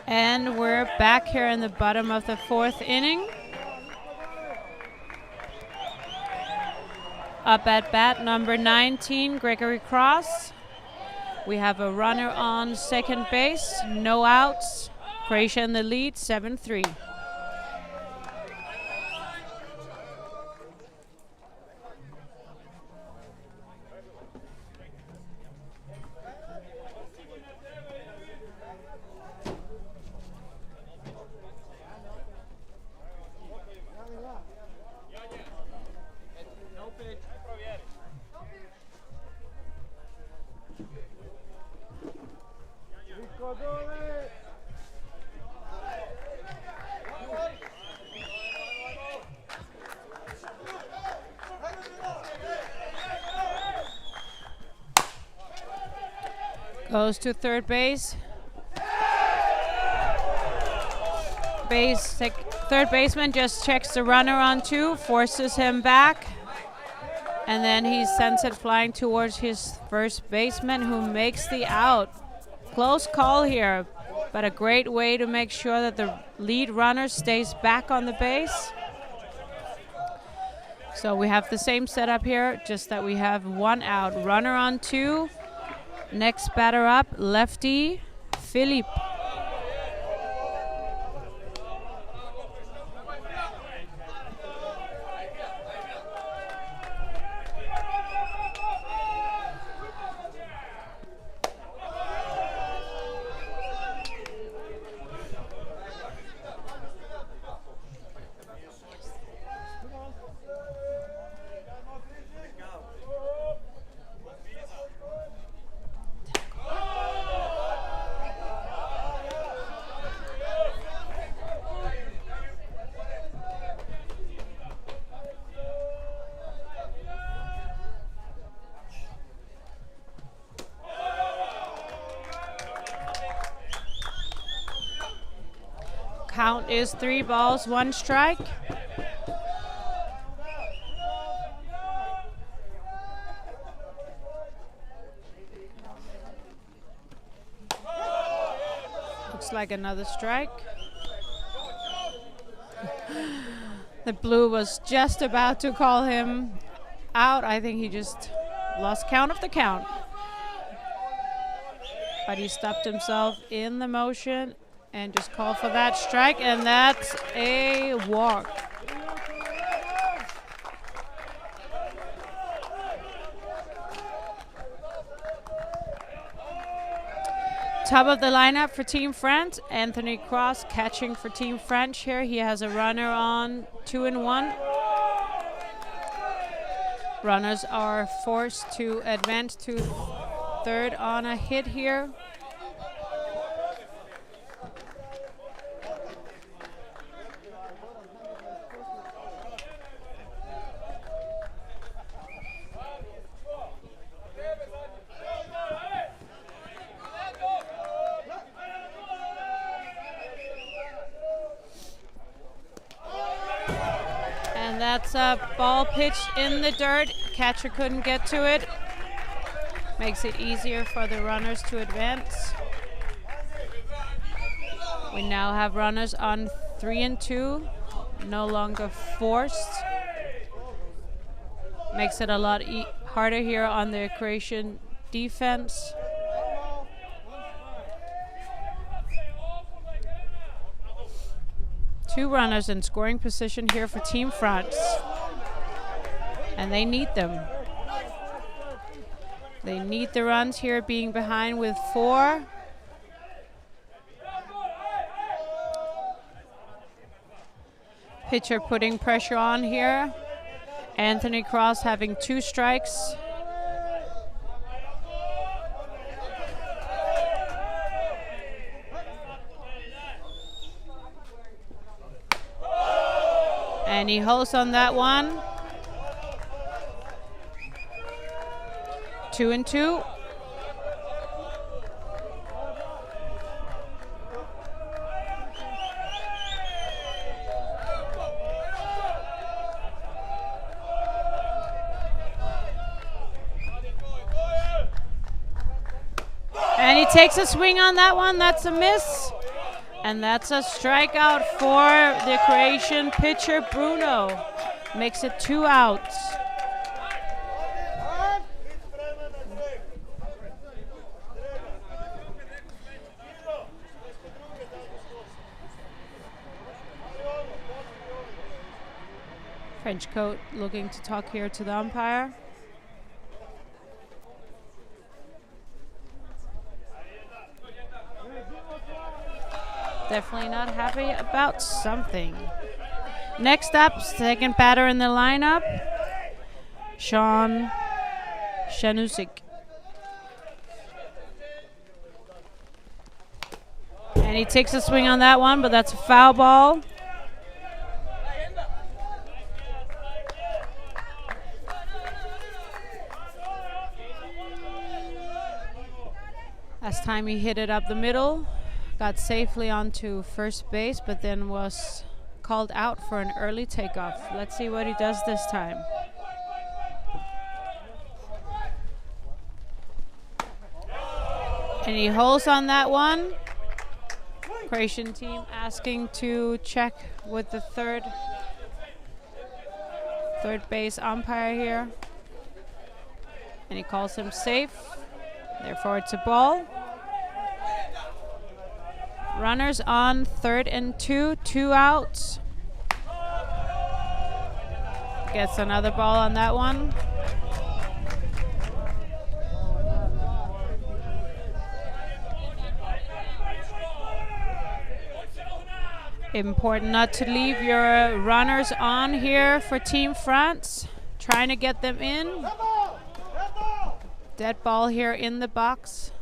And we're back here in the bottom of the fourth inning. Up at bat, number 19, Gregory Cross. We have a runner on second base, no outs. Croatia in the lead, 7-3. Goes to third base. Third baseman just checks the runner on two, forces him back, and then he sends it flying towards his first baseman, who makes the out. Close call here, but a great way to make sure that the lead runner stays back on the base. So we have the same setup here, just that we have one out. Runner on two. Next batter up, lefty, Philippe. Count is 3 balls, 1 strike. Looks like another strike. The blue was just about to call him out. I think he just lost count of the count. But he stopped himself in the motion and just called for that strike, and that's a walk. Top of the lineup for Team France, Anthony Cross catching for Team French here. He has a runner on 2 and 1. Runners are forced to advance to third on a hit here. That's a ball pitched in the dirt. Catcher couldn't get to it. Makes it easier for the runners to advance. We now have runners on 3 and 2. No longer forced. Makes it a lot harder here on the Croatian defense. Two runners in scoring position here for Team France. And they need them. They need the runs here, being behind with 4. Pitcher putting pressure on here. Anthony Cross having 2 strikes. And he holds on that one. 2 and 2. And he takes a swing on that one. That's a miss. And that's a strikeout for the Croatian pitcher, Bruno. Makes it 2 outs. French coat looking to talk here to the umpire. Definitely not happy about something. Next up, second batter in the lineup, Sean Shanusik. And he takes a swing on that one, but that's a foul ball. Last time he hit it up the middle, got safely onto first base, but then was called out for an early takeoff. Let's see what he does this time. And he holds on that one. Croatian team asking to check with the third base umpire here. And he calls him safe. Therefore, it's a ball. Runners on third and 2, 2 outs. Gets another ball on that one. Important not to leave your runners on here for Team France. Trying to get them in. Dead ball here in the box.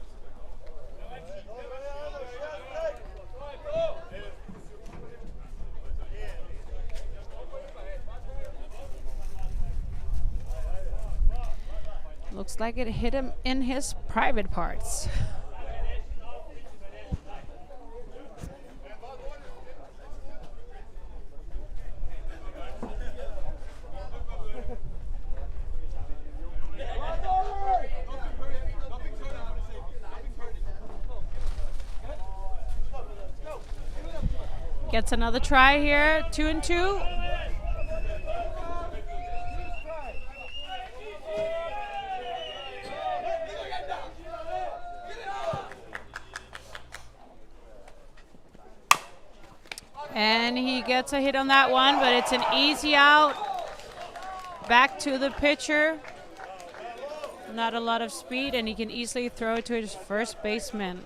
Looks like it hit him in his private parts. Gets another try here, 2 and 2. And he gets a hit on that one, but it's an easy out. Back to the pitcher. Not a lot of speed, and he can easily throw it to his first baseman.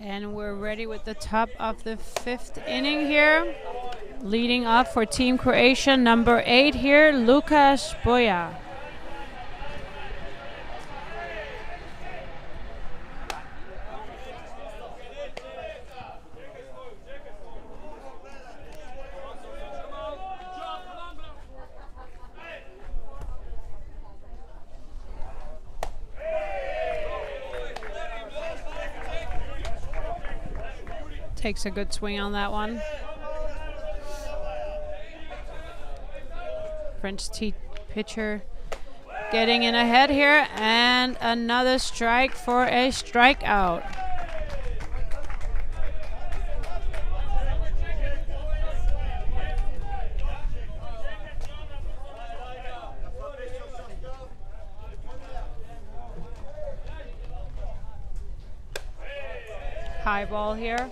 And we're ready with the top of the 5th inning here. Leading up for Team Croatia, number 8 here, Lukas Boja. Takes a good swing on that one. French pitcher getting in ahead here, and another strike for a strikeout. High ball here.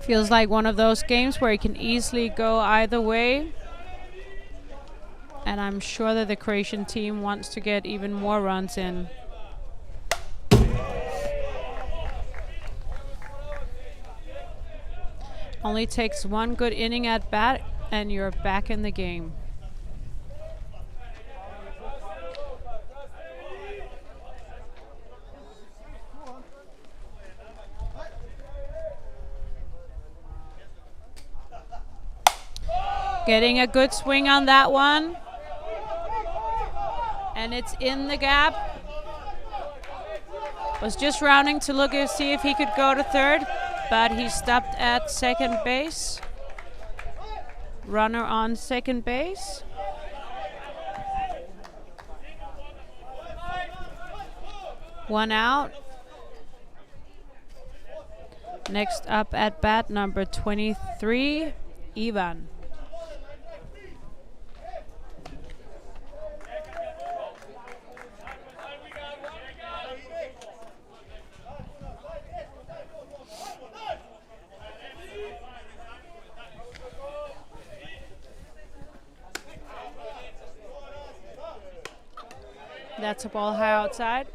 Feels like one of those games where it can easily go either way. And I'm sure that the Croatian team wants to get even more runs in. Only takes one good inning at bat and you're back in the game. Getting a good swing on that one. And it's in the gap. Was just rounding to look and see if he could go to third, but he stopped at second base. Runner on second base. One out. Next up at bat, number 23, Ivan. That's a ball high outside.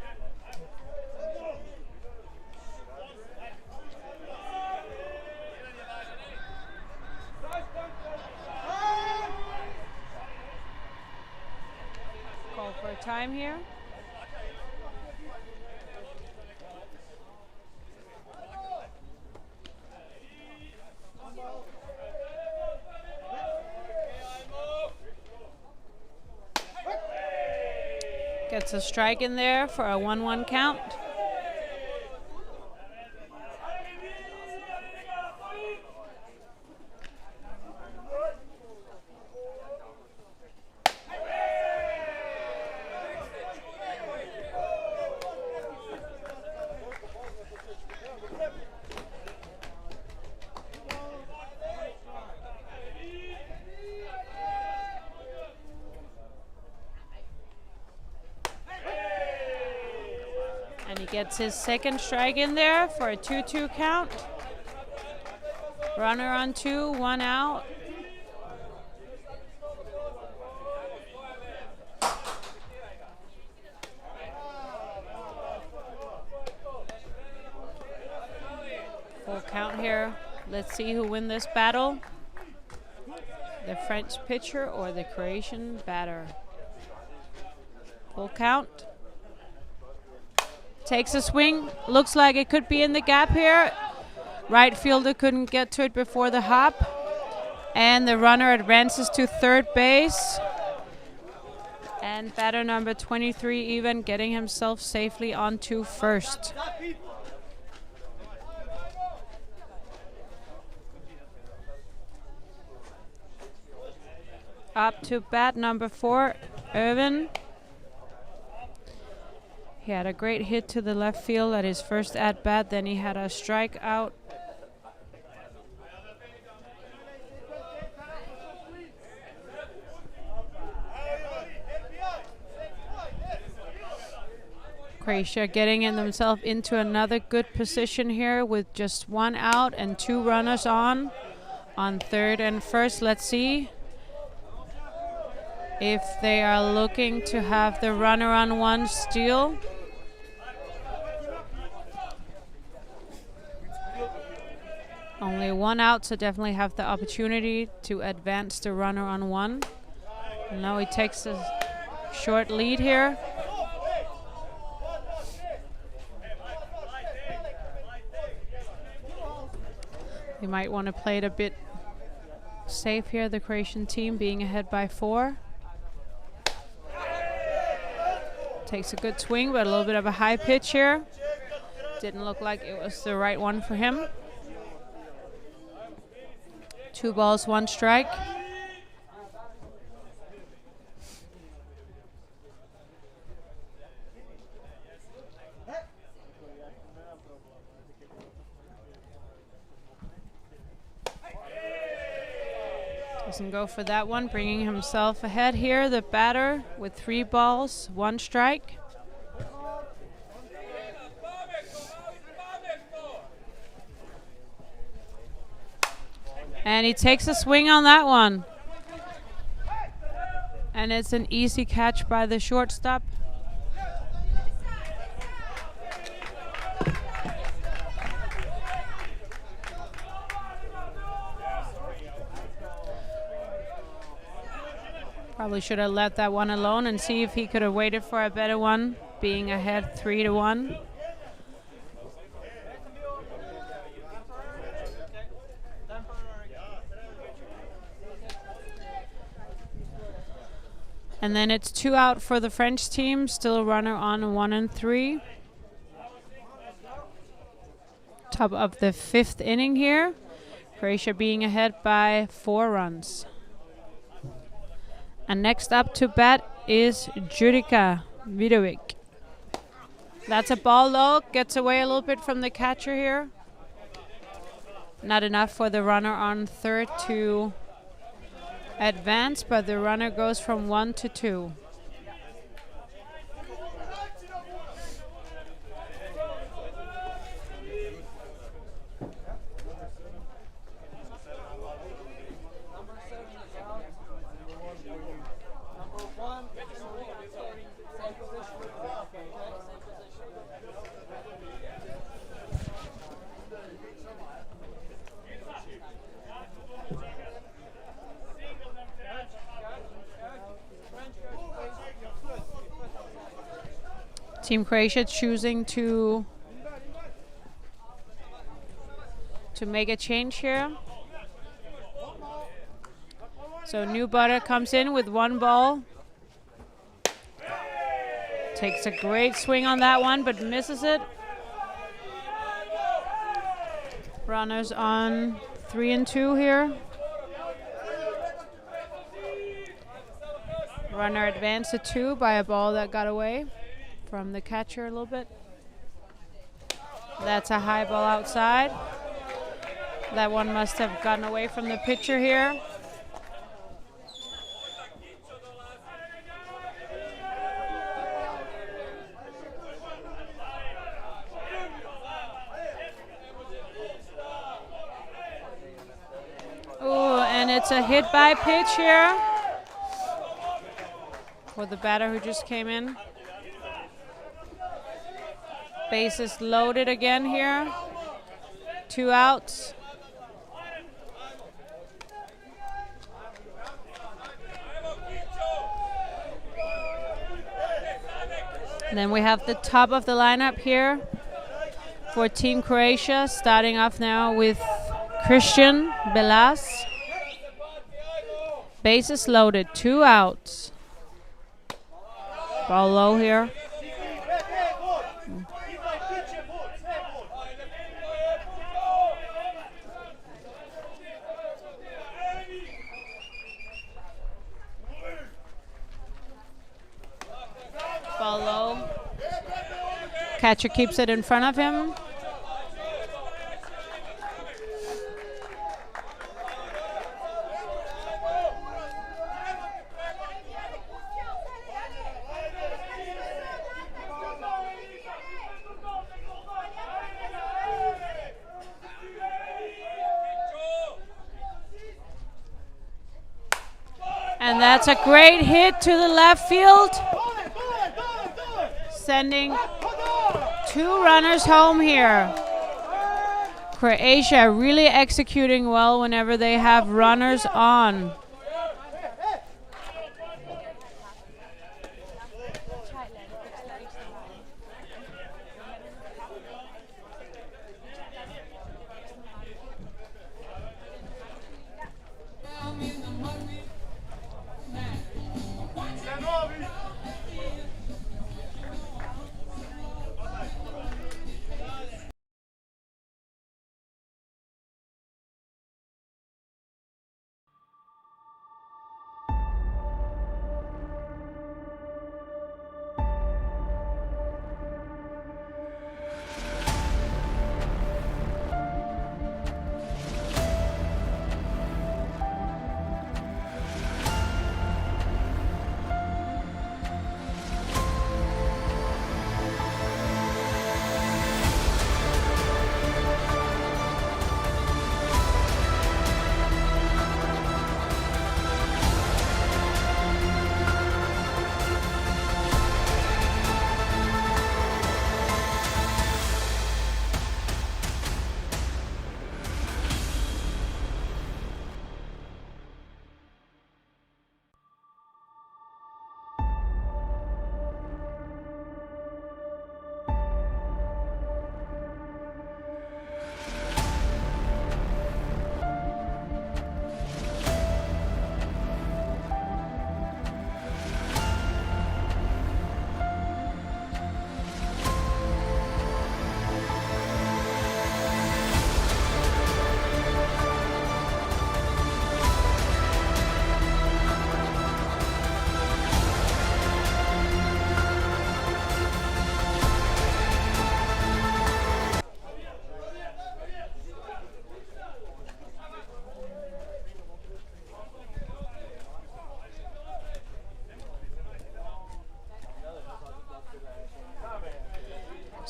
Call for a time here. Gets a strike in there for a 1-1 count. And he gets his second strike in there for a 2-2 count. Runner on 2, 1 out. Full count here. Let's see who wins this battle. The French pitcher or the Croatian batter. Full count. Takes a swing. Looks like it could be in the gap here. Right fielder couldn't get to it before the hop. And the runner advances to third base. And batter number 23, Ivan, getting himself safely onto first. Up to bat number 4, Irvin. He had a great hit to the left field at his first at-bat. Then he had a strikeout. Croatia getting themselves into another good position here with just 1 out and 2 runners on third and first. Let's see if they are looking to have the runner on 1 steal. Only 1 out, so definitely have the opportunity to advance the runner on 1. And now he takes a short lead here. They might want to play it a bit safe here, the Croatian team being ahead by 4. Takes a good swing, but a little bit of a high pitch here. Didn't look like it was the right one for him. 2 balls, 1 strike. Doesn't go for that one, bringing himself ahead here, the batter, with 3 balls, 1 strike. And he takes a swing on that one. And it's an easy catch by the shortstop. Probably should have let that one alone and see if he could have waited for a better one, being ahead 3-1. And then it's 2 out for the French team, still a runner on 1 and 3. Top of the 5th inning here. Croatia being ahead by 4 runs. And next up to bat is Judika Vidovic. That's a ball low, gets away a little bit from the catcher here. Not enough for the runner on 3rd to advance, but the runner goes from 1 to 2. Team Croatia choosing to make a change here. So new batter comes in with 1 ball. Takes a great swing on that one, but misses it. Runners on 3 and 2 here. Runner advanced to 2 by a ball that got away from the catcher a little bit. That's a high ball outside. That one must have gotten away from the pitcher here. Ooh, and it's a hit by pitch here for the batter who just came in. Bases loaded again here. 2 outs. And then we have the top of the lineup here for Team Croatia, starting off now with Christian Belas. Bases loaded, 2 outs. Ball low here. Ball low. Catcher keeps it in front of him. And that's a great hit to the left field, sending 2 runners home here. Croatia really executing well whenever they have runners on.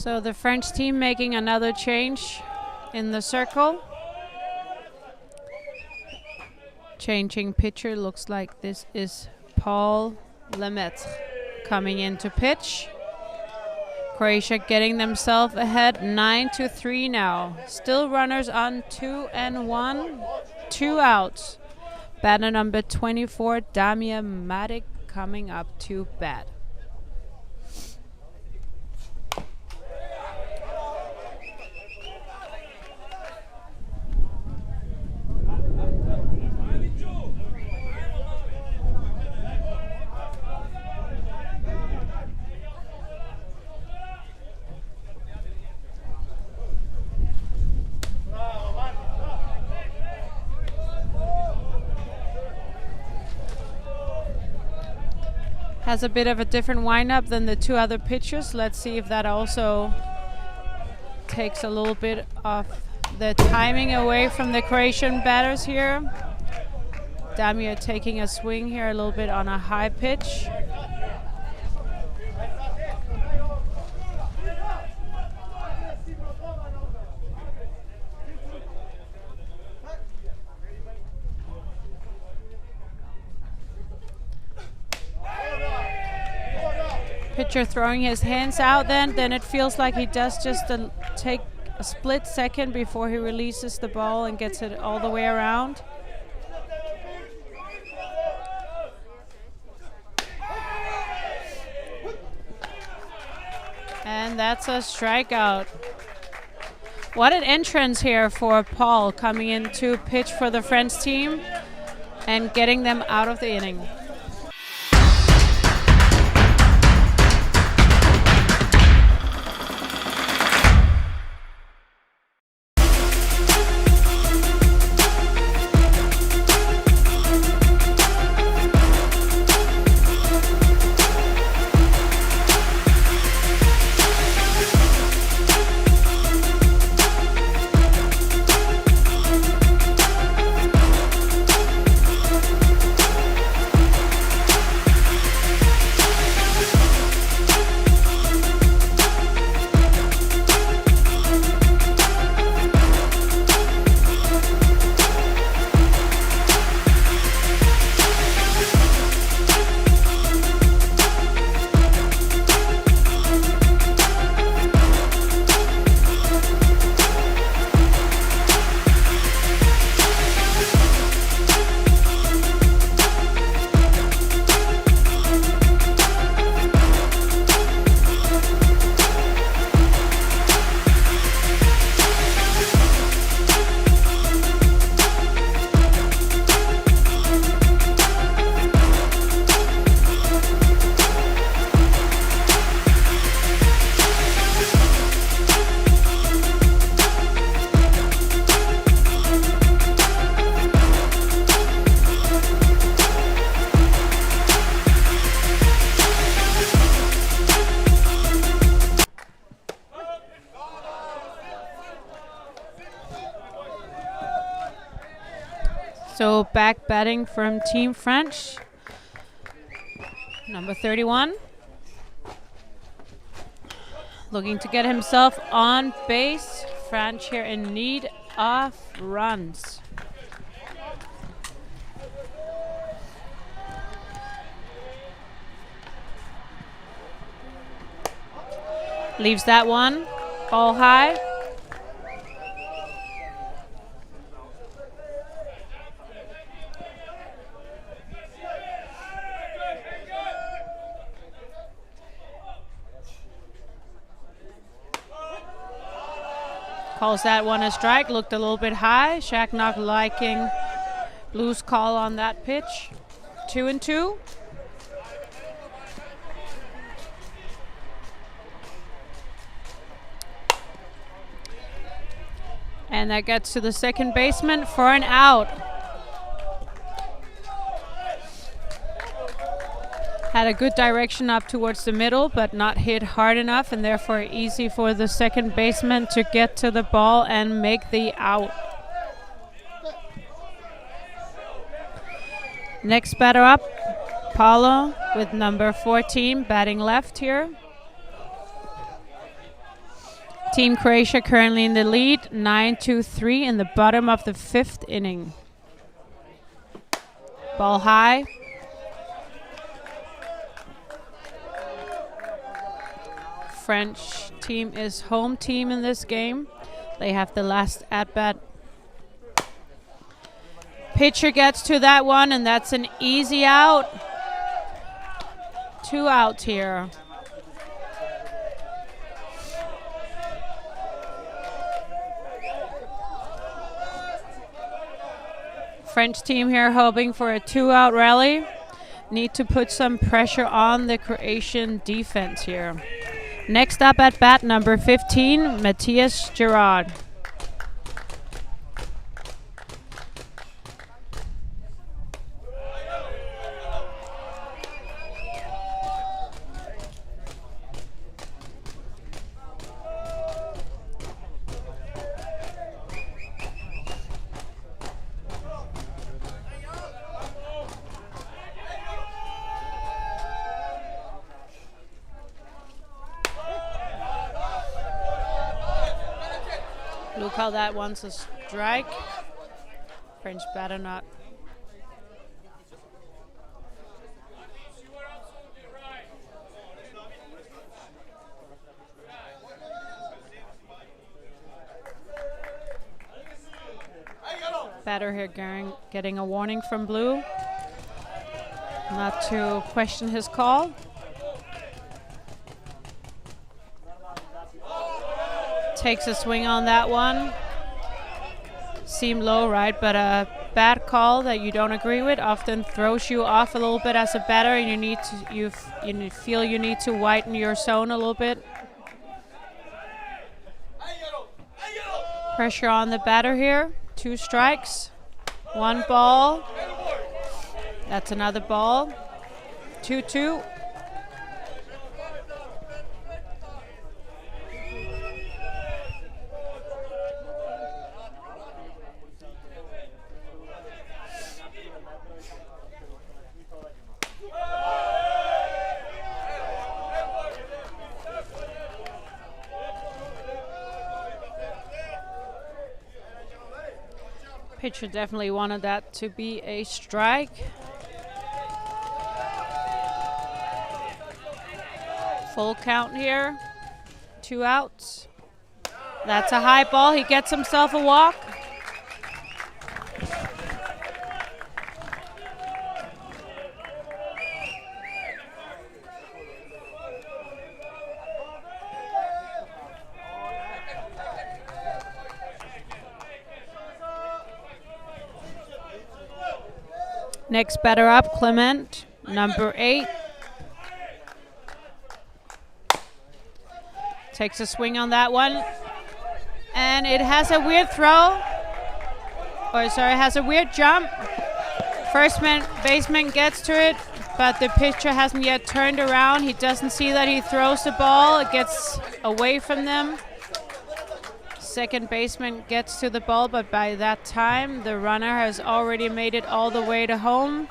So the French team making another change in the circle. Changing pitcher, looks like this is Paul Lemaitre coming into pitch. Croatia getting themselves ahead 9-3 now. Still runners on 2 and 1. 2 outs. Batter number 24, Damir Matic, coming up to bat. Has a bit of a different windup than the 2 other pitchers. Let's see if that also takes a little bit of the timing away from the Croatian batters here. Damir taking a swing here a little bit on a high pitch. Pitcher throwing his hands out, then it feels like he does just take a split second before he releases the ball and gets it all the way around. And that's a strikeout. What an entrance here for Paul, coming in to pitch for the French team and getting them out of the inning. So back batting from Team French, number 31. Looking to get himself on base. French here in need of runs. Leaves that one, ball high. Calls that one a strike, looked a little bit high. Shaq not liking Blue's call on that pitch. 2-2. And that gets to the second baseman for an out. Had a good direction up towards the middle, but not hit hard enough, and therefore easy for the second baseman to get to the ball and make the out. Next batter up, Paulo with number 14, batting left here. Team Croatia currently in the lead, 9-3 in the bottom of the 5th inning. Ball high. French team is home team in this game. They have the last at-bat. Pitcher gets to that one, and that's an easy out. 2 outs here. French team here hoping for a 2-out rally. Need to put some pressure on the Croatian defense here. Next up at bat, number 15, Matthias Gerard. Look how that one's a strike. French batter not. Batter here getting a warning from blue. Not to question his call. Takes a swing on that one. Seemed low, right? But a bad call that you don't agree with often throws you off a little bit as a batter, and you feel you need to widen your zone a little bit. Pressure on the batter here. 2 strikes, 1 ball. That's another ball. 2-2. Pitcher definitely wanted that to be a strike. Full count here. 2 outs. That's a high ball. He gets himself a walk. Next batter up, Clement, number 8. Takes a swing on that one. And it has a weird throw. It has a weird jump. First baseman gets to it, but the pitcher hasn't yet turned around. He doesn't see that he throws the ball. It gets away from them. Second baseman gets to the ball, but by that time, the runner has already made it all the way to home.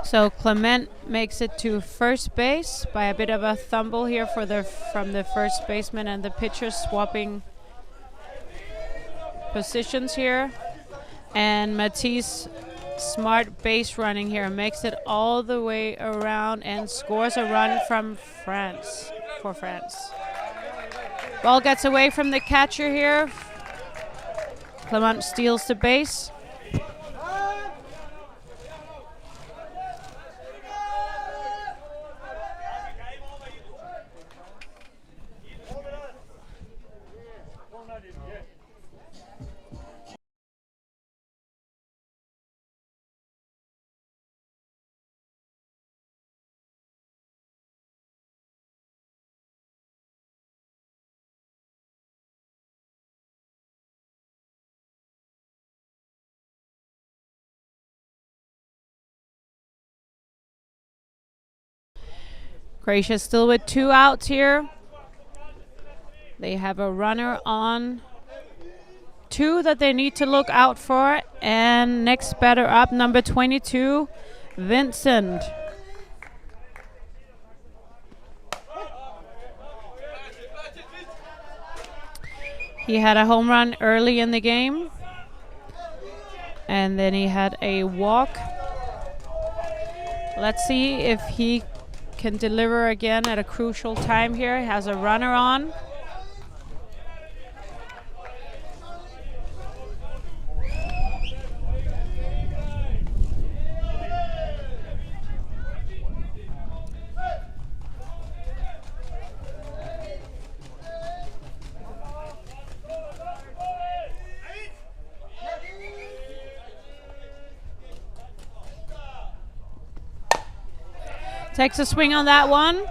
So Clement makes it to first base by a bit of a fumble here from the first baseman, and the pitcher swapping positions here. And Matisse, smart base running here, makes it all the way around and scores a run from France. Ball gets away from the catcher here. Clement steals the base. Croatia still with 2 outs here. They have a runner on 2 that they need to look out for. And next batter up, number 22, Vincent. He had a home run early in the game, and then he had a walk. Let's see if he can deliver again at a crucial time here. He has a runner on. Takes a swing on that one.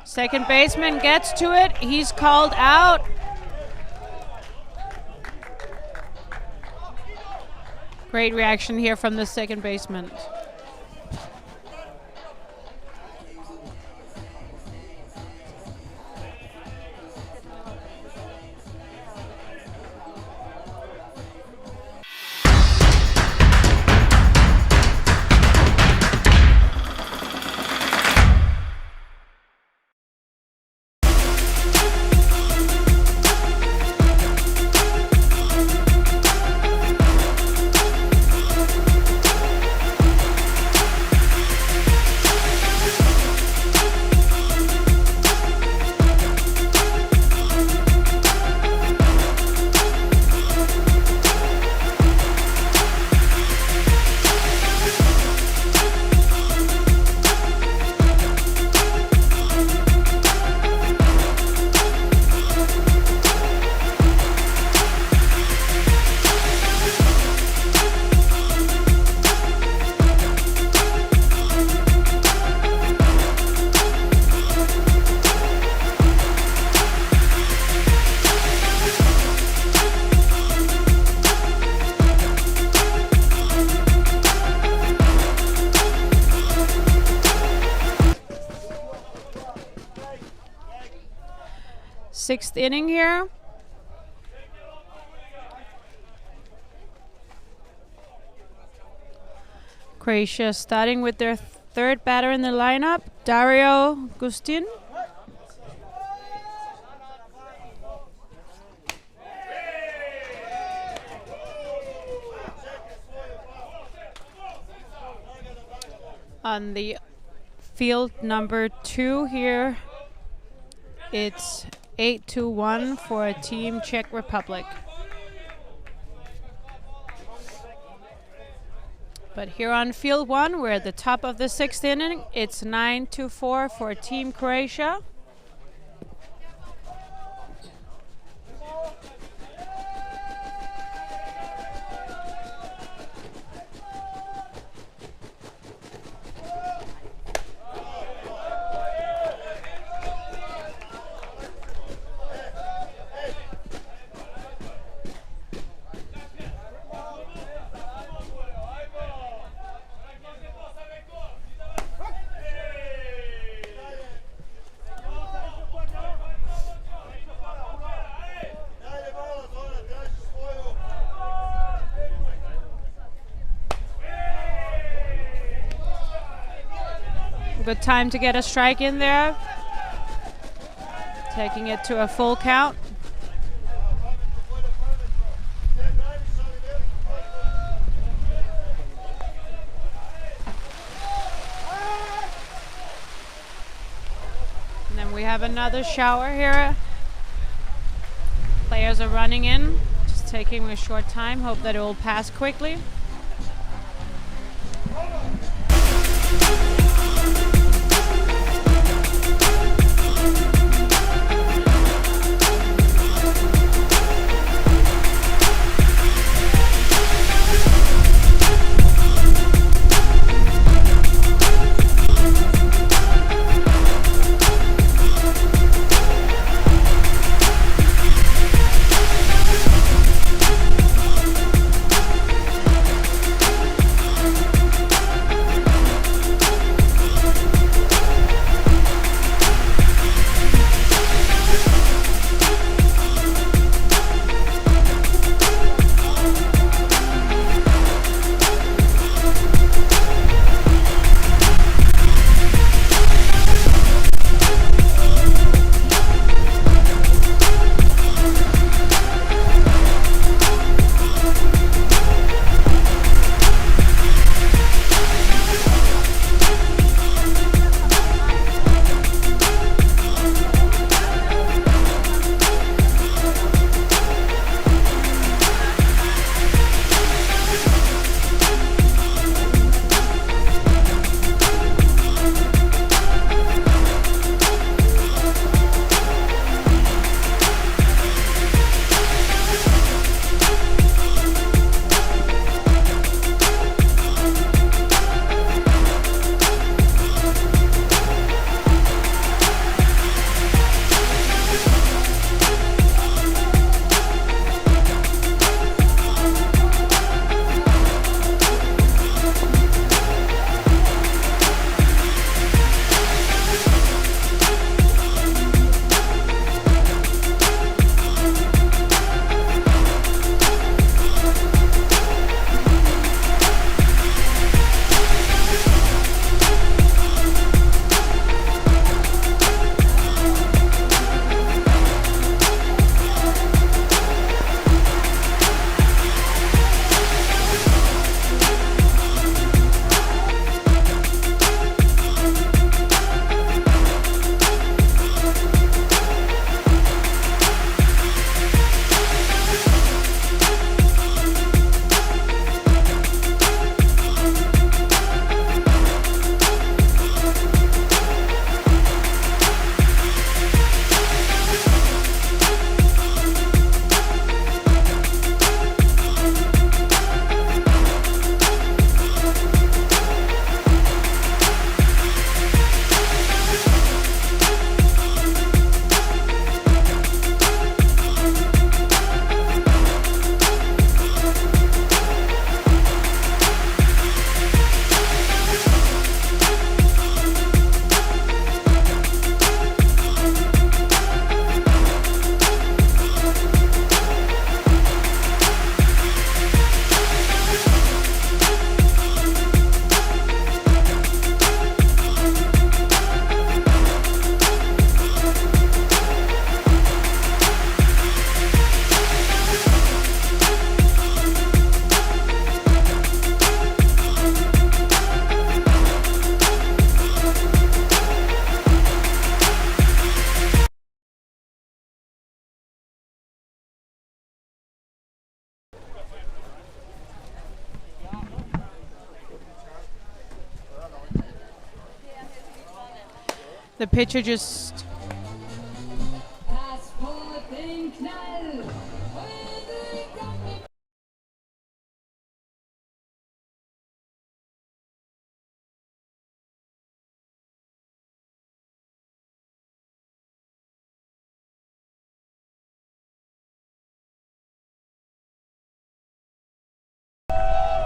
Second baseman gets to it. He's called out. Great reaction here from the second baseman. Sixth inning here. Croatia starting with their third batter in the lineup, Dario Gustin. On the field number 2 here, it's 8-1 for Team Czech Republic. But here on field 1, we're at the top of the 6th inning. It's 9-4 for Team Croatia. Good time to get a strike in there. Taking it to a full count. And then we have another shower here. Players are running in, just taking a short time. Hope that it will pass quickly. The pitcher just...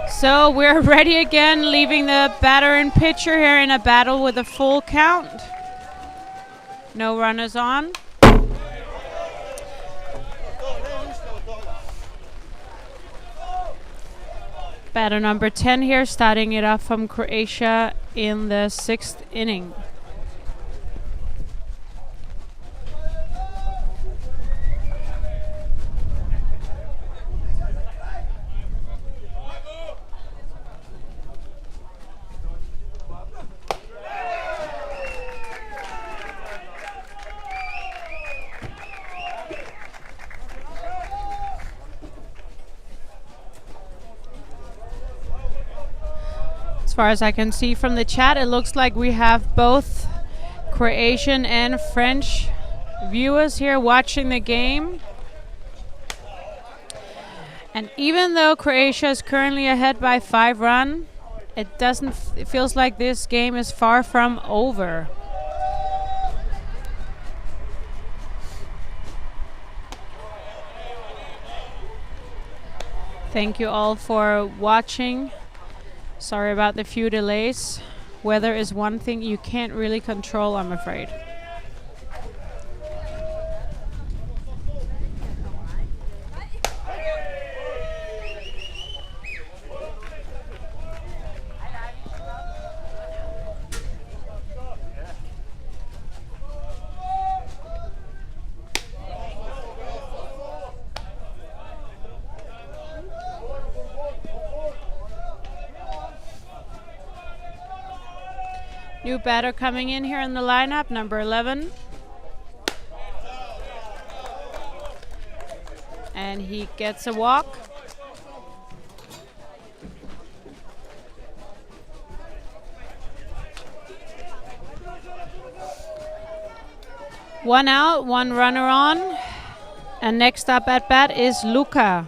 So we're ready again, leaving the batter and pitcher here in a battle with a full count. No runners on. Batter number 10 here, starting it off from Croatia in the 6th inning. As far as I can see from the chat, it looks like we have both Croatian and French viewers here watching the game. And even though Croatia is currently ahead by 5 runs, it feels like this game is far from over. Thank you all for watching. Sorry about the few delays. Weather is one thing you can't really control, I'm afraid. New batter coming in here in the lineup, number 11. And he gets a walk. One out, one runner on. And next up at bat is Luka.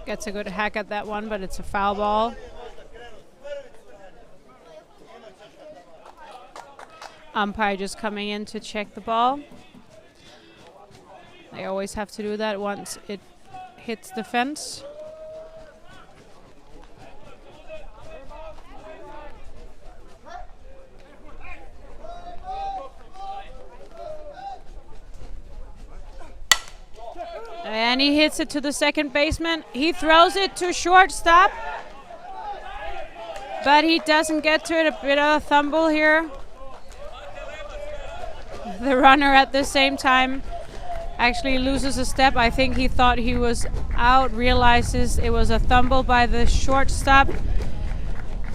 Gets a good hack at that one, but it's a foul ball. Umpire just coming in to check the ball. They always have to do that once it hits the fence. And he hits it to the second baseman. He throws it to shortstop, but he doesn't get to it. A bit of a fumble here. The runner at the same time actually loses a step. I think he thought he was out, realizes it was a fumble by the shortstop,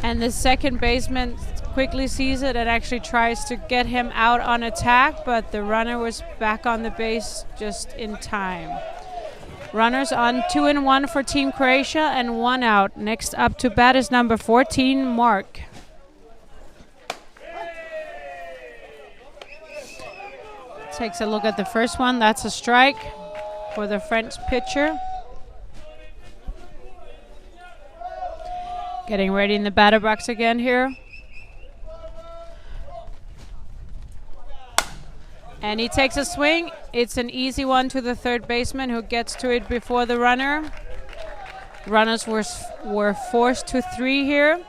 and the second baseman quickly sees it and actually tries to get him out on attack, but the runner was back on the base just in time. Runners on 2 and 1 for Team Croatia and 1 out. Next up to bat is number 14, Mark. Takes a look at the first one. That's a strike for the French pitcher. Getting ready in the batter box again here. And he takes a swing. It's an easy one to the third baseman who gets to it before the runner. Runners were forced to 3 here.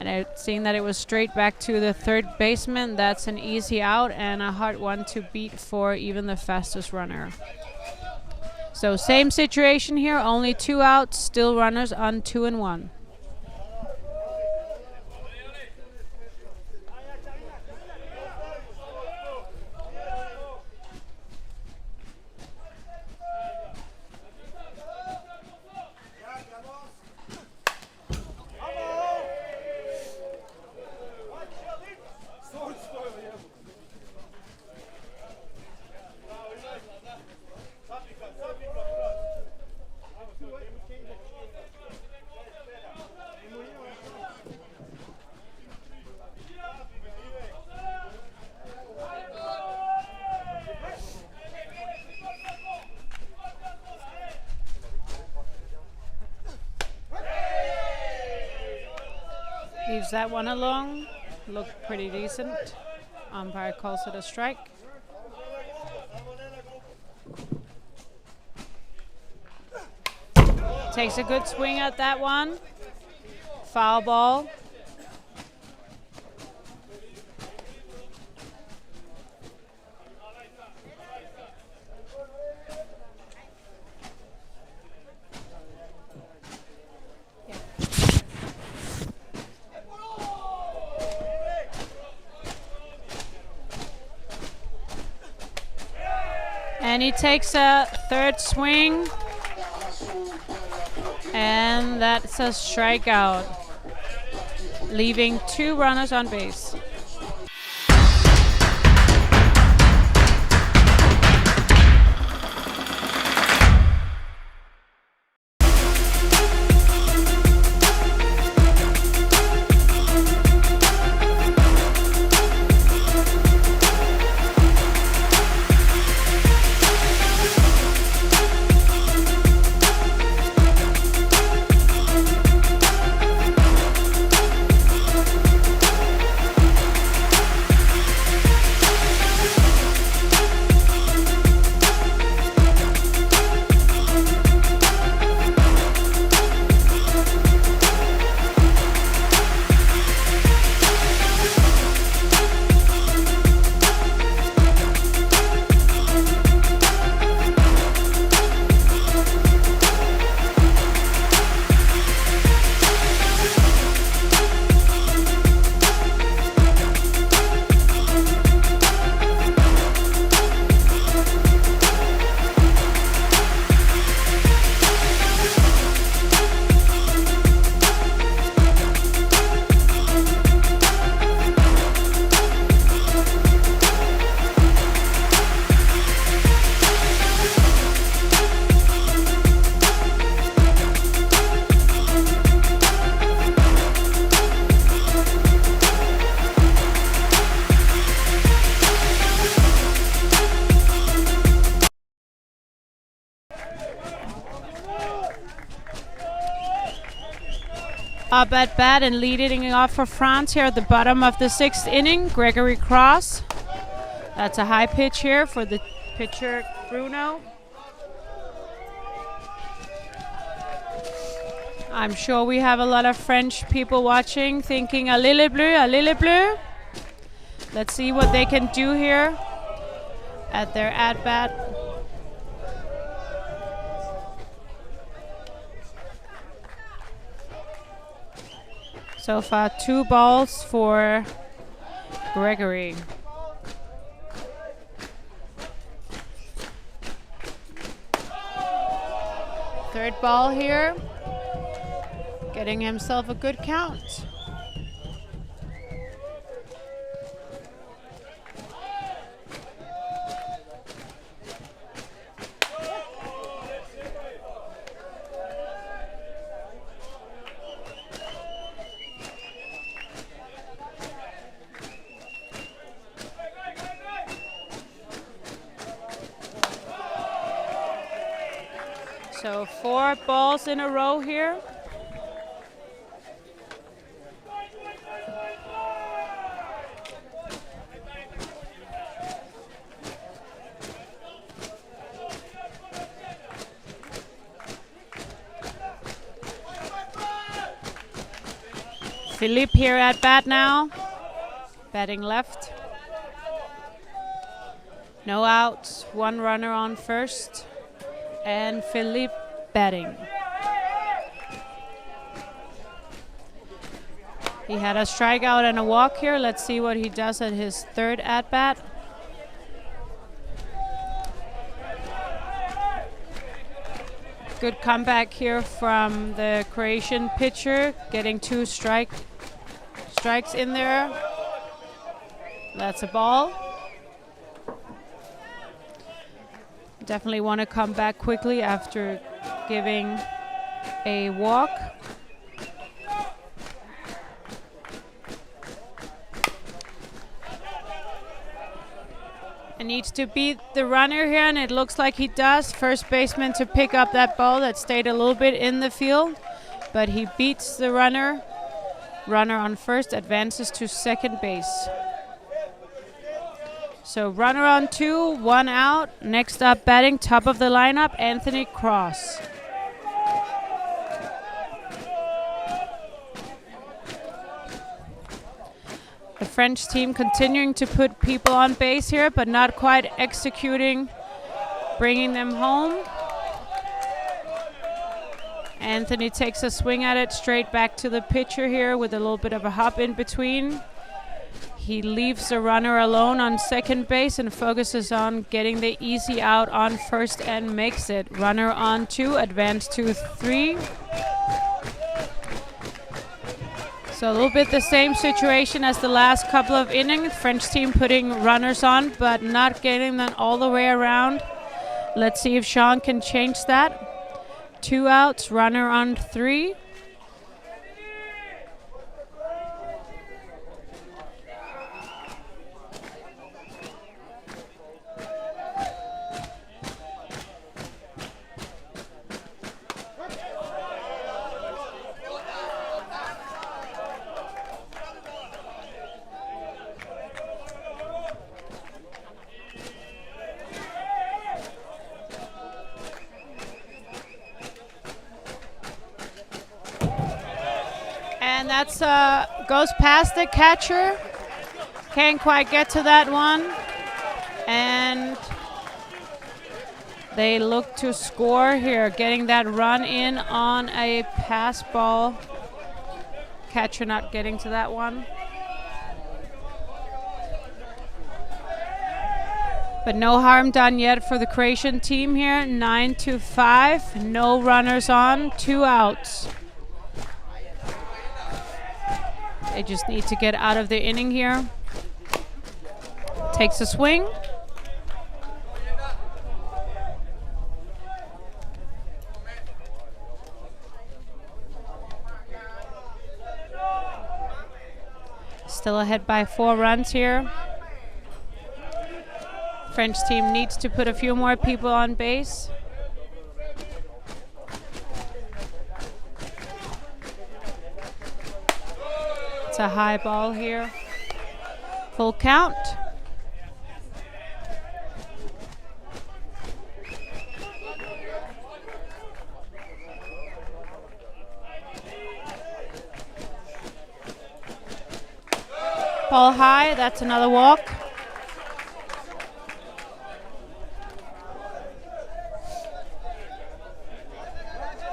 And seeing that it was straight back to the third baseman, that's an easy out and a hard one to beat for even the fastest runner. So same situation here, only 2 outs, still runners on 2 and 1. Moves that one along. Looked pretty decent. Umpire calls it a strike. Takes a good swing at that one. Foul ball. And he takes a third swing. And that's a strikeout, leaving 2 runners on base. Up at bat and leading off for France here at the bottom of the 6th inning, Gregory Cross. That's a high pitch here for the pitcher, Bruno. I'm sure we have a lot of French people watching, thinking "Allez les bleus, allez les bleus." Let's see what they can do here at their at-bat. So far, 2 balls for Gregory. Third ball here, getting himself a good count. So 4 balls in a row here. Philippe here at bat now, batting left. No outs, 1 runner on first. And Philippe batting. He had a strikeout and a walk here. Let's see what he does at his 3rd at-bat. Good comeback here from the Croatian pitcher, getting 2 strikes in there. That's a ball. Definitely want to come back quickly after giving a walk. And needs to beat the runner here, and it looks like he does. First baseman to pick up that ball that stayed a little bit in the field, but he beats the runner Runner on first advances to second base. So runner on 2, 1 out. Next up batting, top of the lineup, Anthony Cross. The French team continuing to put people on base here, but not quite executing, bringing them home. Anthony takes a swing at it, straight back to the pitcher here with a little bit of a hop in between. He leaves the runner alone on second base and focuses on getting the easy out on first and makes it. Runner on 2, advance to 3. So a little bit the same situation as the last couple of innings. French team putting runners on, but not getting them all the way around. Let's see if Sean can change that. 2 outs, runner on 3. And that's goes past the catcher. Can't quite get to that one. And they look to score here, getting that run in on a pass ball. Catcher not getting to that one. But no harm done yet for the Croatian team here. 9-5. No runners on. 2 outs. They just need to get out of the inning here. Takes a swing. Still ahead by 4 runs here. French team needs to put a few more people on base. It's a high ball here. Full count. Ball high, that's another walk.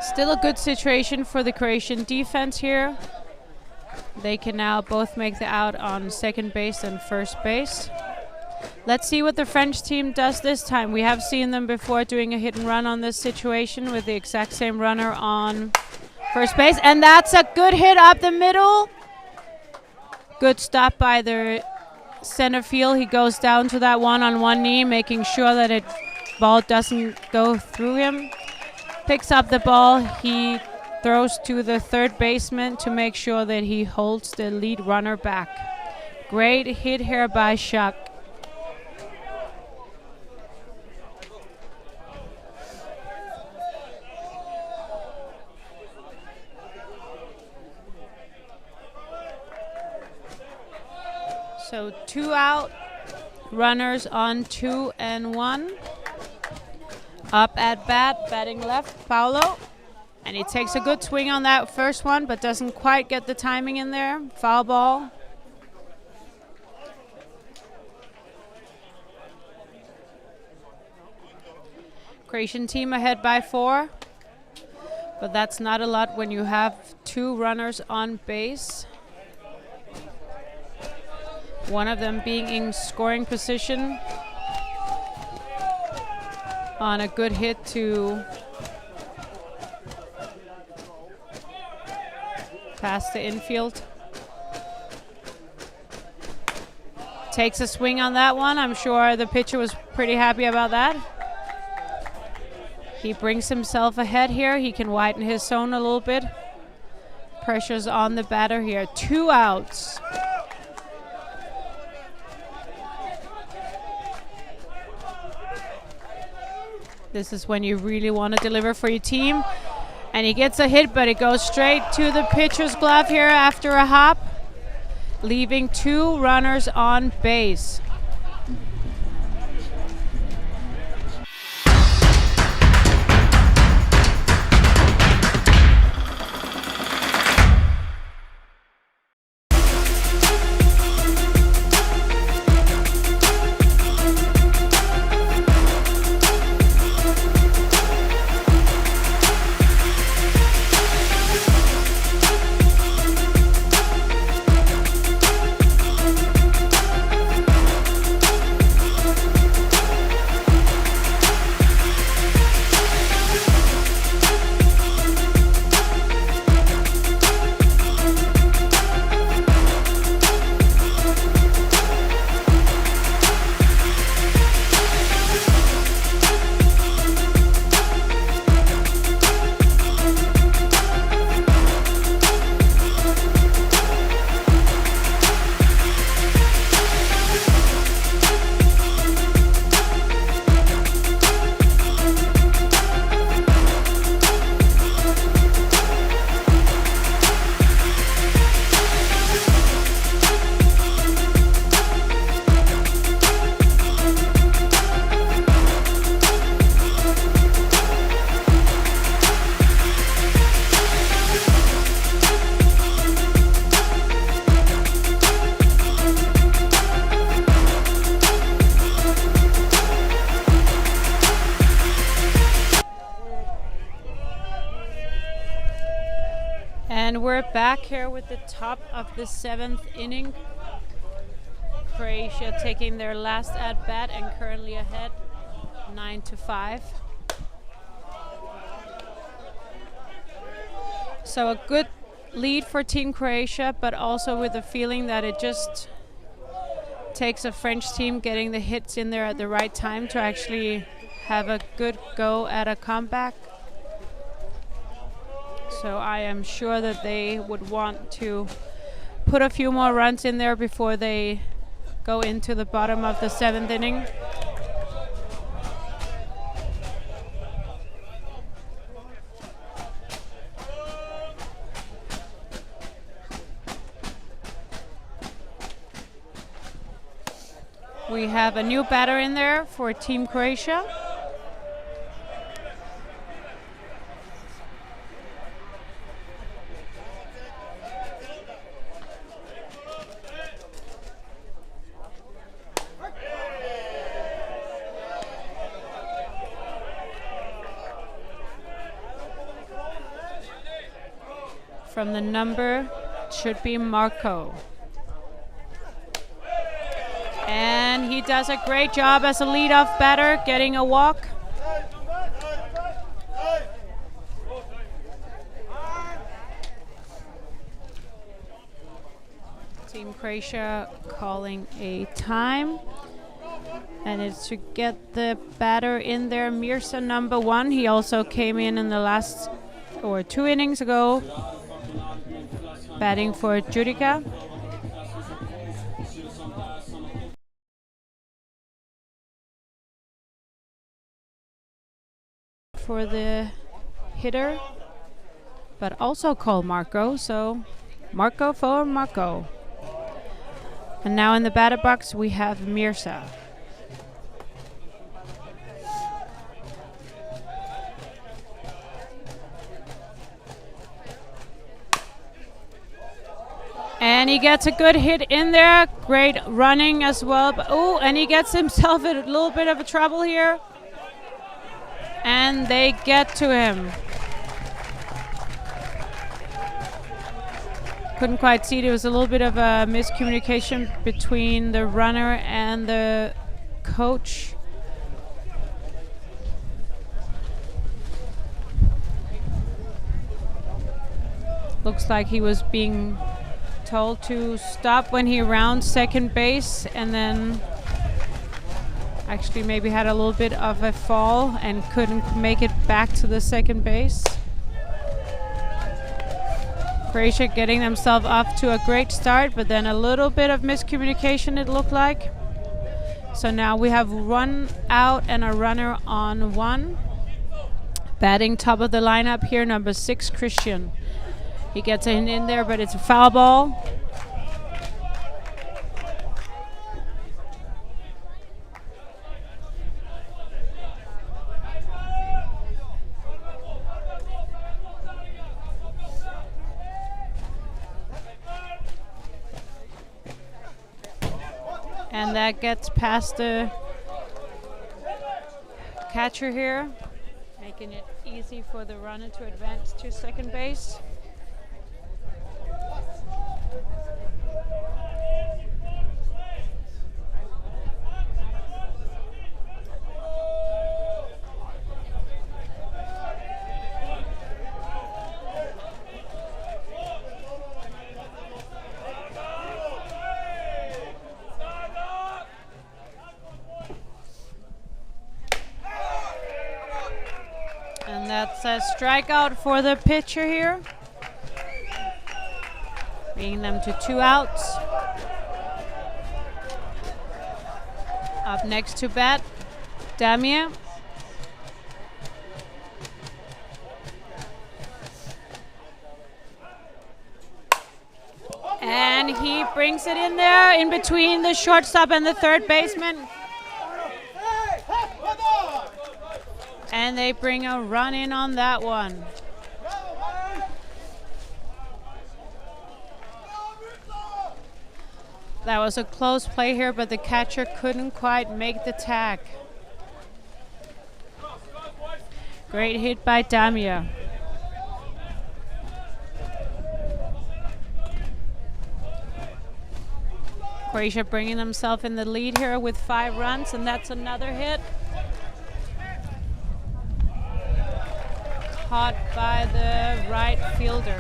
Still a good situation for the Croatian defense here. They can now both make the out on second base and first base. Let's see what the French team does this time. We have seen them before doing a hit and run on this situation with the exact same runner on first base. And that's a good hit up the middle. Good stop by the center field. He goes down to that one on one knee, making sure that it ball doesn't go through him. Picks up the ball. He throws to the third baseman to make sure that he holds the lead runner back. Great hit here by Schuck. So 2 out, runners on 2 and 1. Up at bat, batting left, Paulo. And he takes a good swing on that first one, but doesn't quite get the timing in there. Foul ball. Croatian team ahead by 4. But that's not a lot when you have 2 runners on base. One of them being in scoring position on a good hit to past the infield. Takes a swing on that one. I'm sure the pitcher was pretty happy about that. He brings himself ahead here. He can widen his zone a little bit. Pressure's on the batter here. 2 outs. This is when you really want to deliver for your team. And he gets a hit, but it goes straight to the pitcher's glove here after a hop, leaving 2 runners on base. And we're back here with the top of the 7th inning. Croatia taking their last at bat and currently ahead 9-5. So a good lead for Team Croatia, but also with the feeling that it just takes a French team getting the hits in there at the right time to actually have a good go at a comeback. So I am sure that they would want to put a few more runs in there before they go into the bottom of the 7th inning. We have a new batter in there for Team Croatia. From the number, should be Marco. And he does a great job as a leadoff batter, getting a walk. Team Croatia calling a time. And it's to get the batter in there, Mirza number 1. He also came in the last, or 2 innings ago, batting for Judica. For the hitter, but also called Marco, so Marco for Marco. And now in the batter box we have Mirza. And he gets a good hit in there. Great running as well. Oh, and he gets himself in a little bit of a trouble here. And they get to him. Couldn't quite see it. There was a little bit of a miscommunication between the runner and the coach. Looks like he was being told to stop when he rounds second base, and then actually maybe had a little bit of a fall and couldn't make it back to the second base. Croatia getting themselves off to a great start, but then a little bit of miscommunication it looked like. So now we have 1 out and a runner on 1. Batting top of the lineup here, number 6, Christian. He gets in there, but it's a foul ball. And that gets past the catcher here, making it easy for the runner to advance to second base. And that's a strikeout for the pitcher here, bringing them to 2 outs. Up next to bat, Damien. And he brings it in there in between the shortstop and the third baseman. And they bring a run in on that one. That was a close play here, but the catcher couldn't quite make the tag. Great hit by Damia. Croatia bringing themselves in the lead here with 5 runs, and that's another hit. Caught by the right fielder.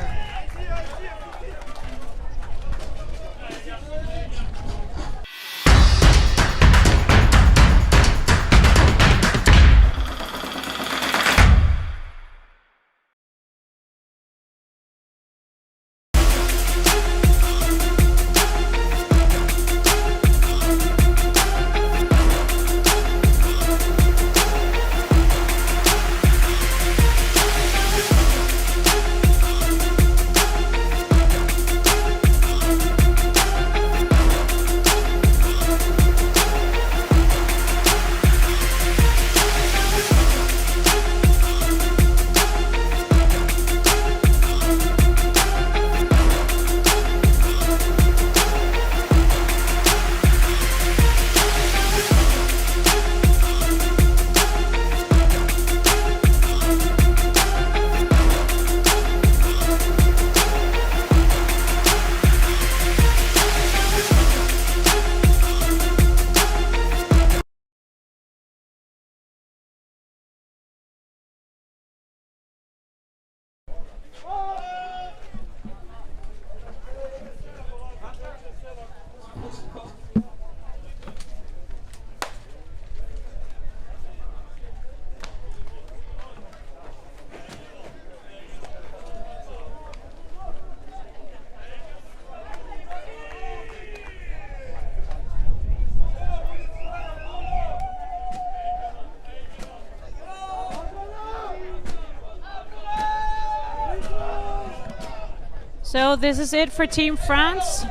So this is it for Team France.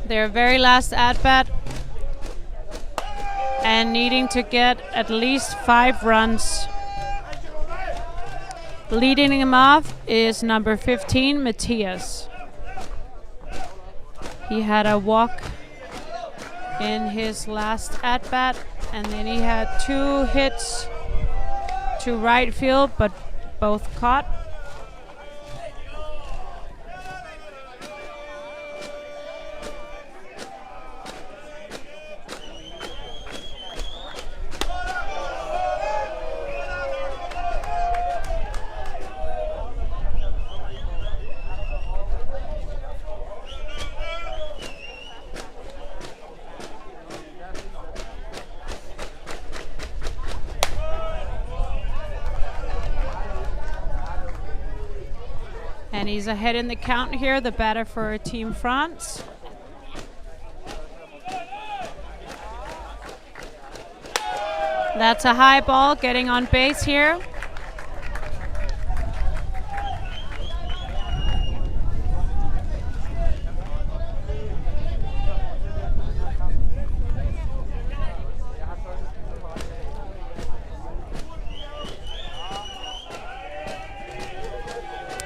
Their very last at-bat, and needing to get at least 5 runs. Leading him off is number 15, Matthias. He had a walk in his last at-bat, and then he had 2 hits to right field, but both caught. And he's ahead in the count here, the batter for Team France. That's a high ball getting on base here.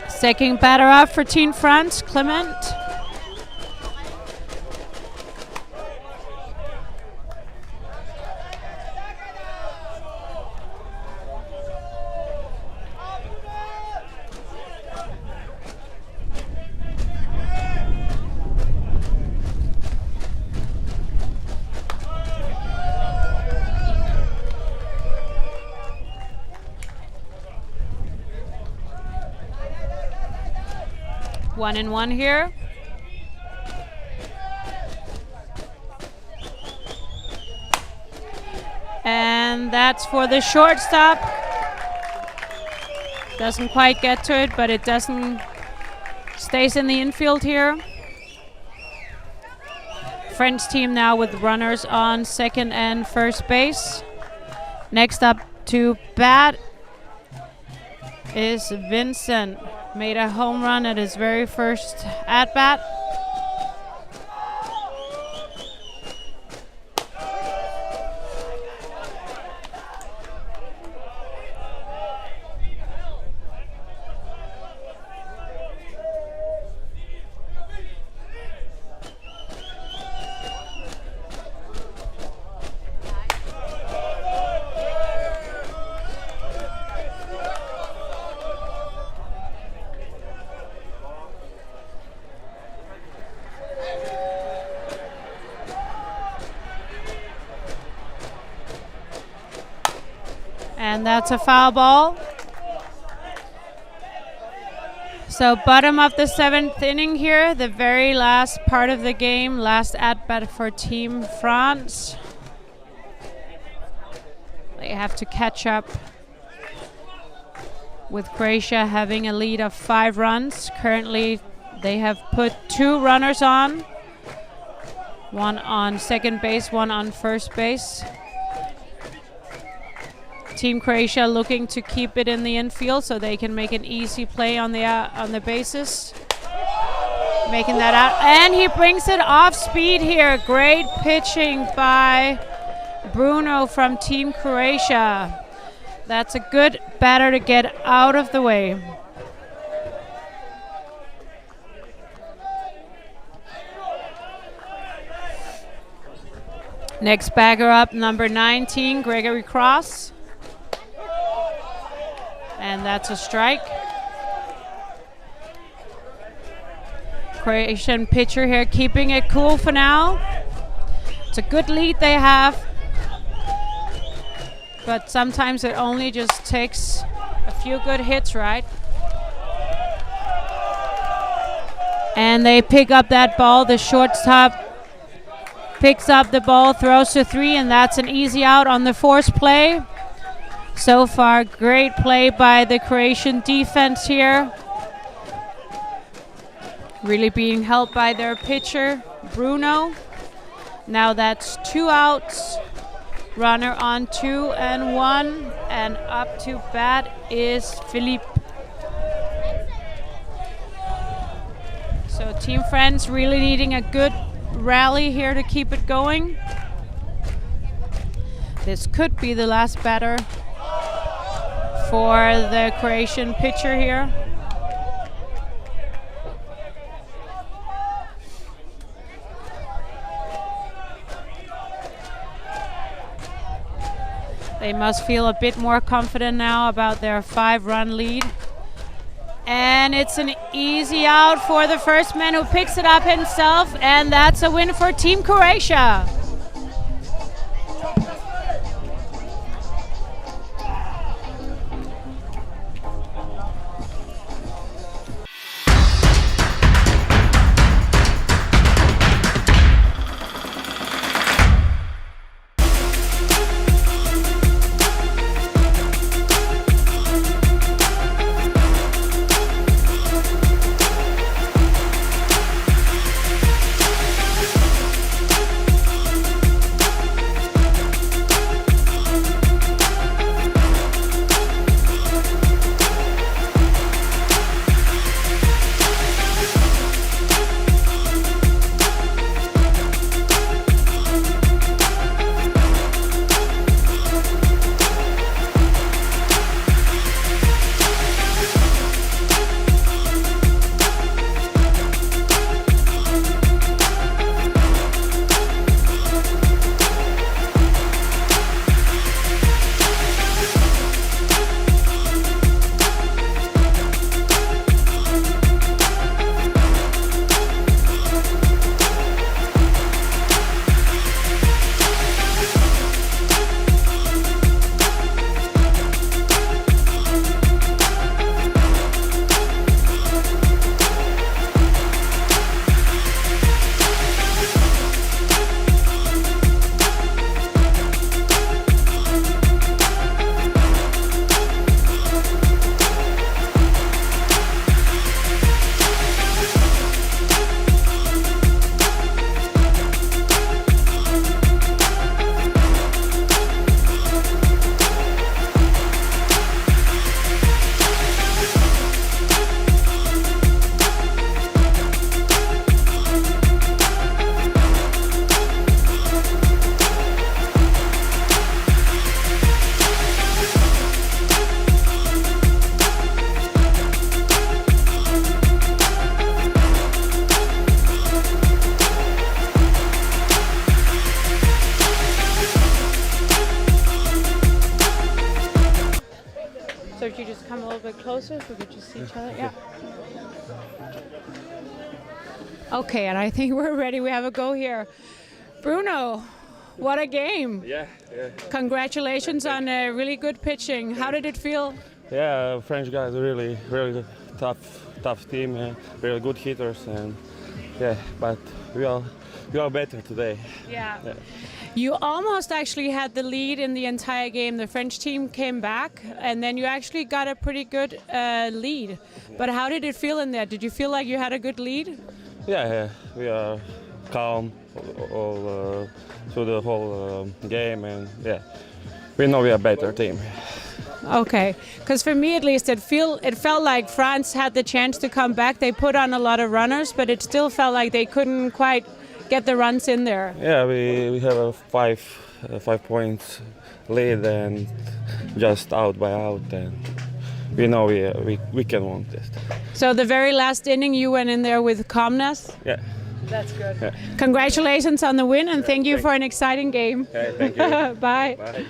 Second batter up for Team France, Clement. One and one here. And that's for the shortstop. Doesn't quite get to it, but it doesn't. Stays in the infield here. French team now with runners on second and first base. Next up to bat is Vincent. Made a home run at his very first at-bat. And that's a foul ball. So bottom of the seventh inning here, the very last part of the game, last at-bat for Team France. They have to catch up with Croatia having a lead of 5 runs. Currently, they have put 2 runners on. One on second base, one on first base. Team Croatia looking to keep it in the infield so they can make an easy play on the bases. Making that out, and he brings it off speed here. Great pitching by Bruno from Team Croatia. That's a good batter to get out of the way. Next bagger up, number 19, Gregory Cross. And that's a strike. Croatian pitcher here keeping it cool for now. It's a good lead they have. But sometimes it only just takes a few good hits, right? And they pick up that ball. The shortstop picks up the ball, throws to 3, and that's an easy out on the force play. So far, great play by the Croatian defense here. Really being helped by their pitcher, Bruno. Now that's 2 outs. Runner on 2 and 1. And up to bat is Philippe. So Team France really needing a good rally here to keep it going. This could be the last batter for the Croatian pitcher here. They must feel a bit more confident now about their 5-run lead. And it's an easy out for the first man who picks it up himself, and that's a win for Team Croatia. So if you just come a little bit closer, if we could just see each other. Yeah. Okay, and I think we're ready. We have a go here. Bruno, what a game. Yeah. Congratulations on really good pitching. How did it feel? Yeah, French guys are really tough team, really good hitters, and but we are better today. Yeah. You almost actually had the lead in the entire game. The French team came back, and then you actually got a pretty good lead. But how did it feel in there? Did you feel like you had a good lead? Yeah, we are calm all through the whole game, and we know we are a better team. Okay, because for me at least, it felt like France had the chance to come back. They put on a lot of runners, but it still felt like they couldn't quite get the runs in there. Yeah, we have a 5 points lead and just out by out, and we know we can win this. So the very last inning, you went in there with calmness. Yeah. That's good. Yeah. Congratulations on the win, and thank you for an exciting game. Okay, thank you. Bye. Bye.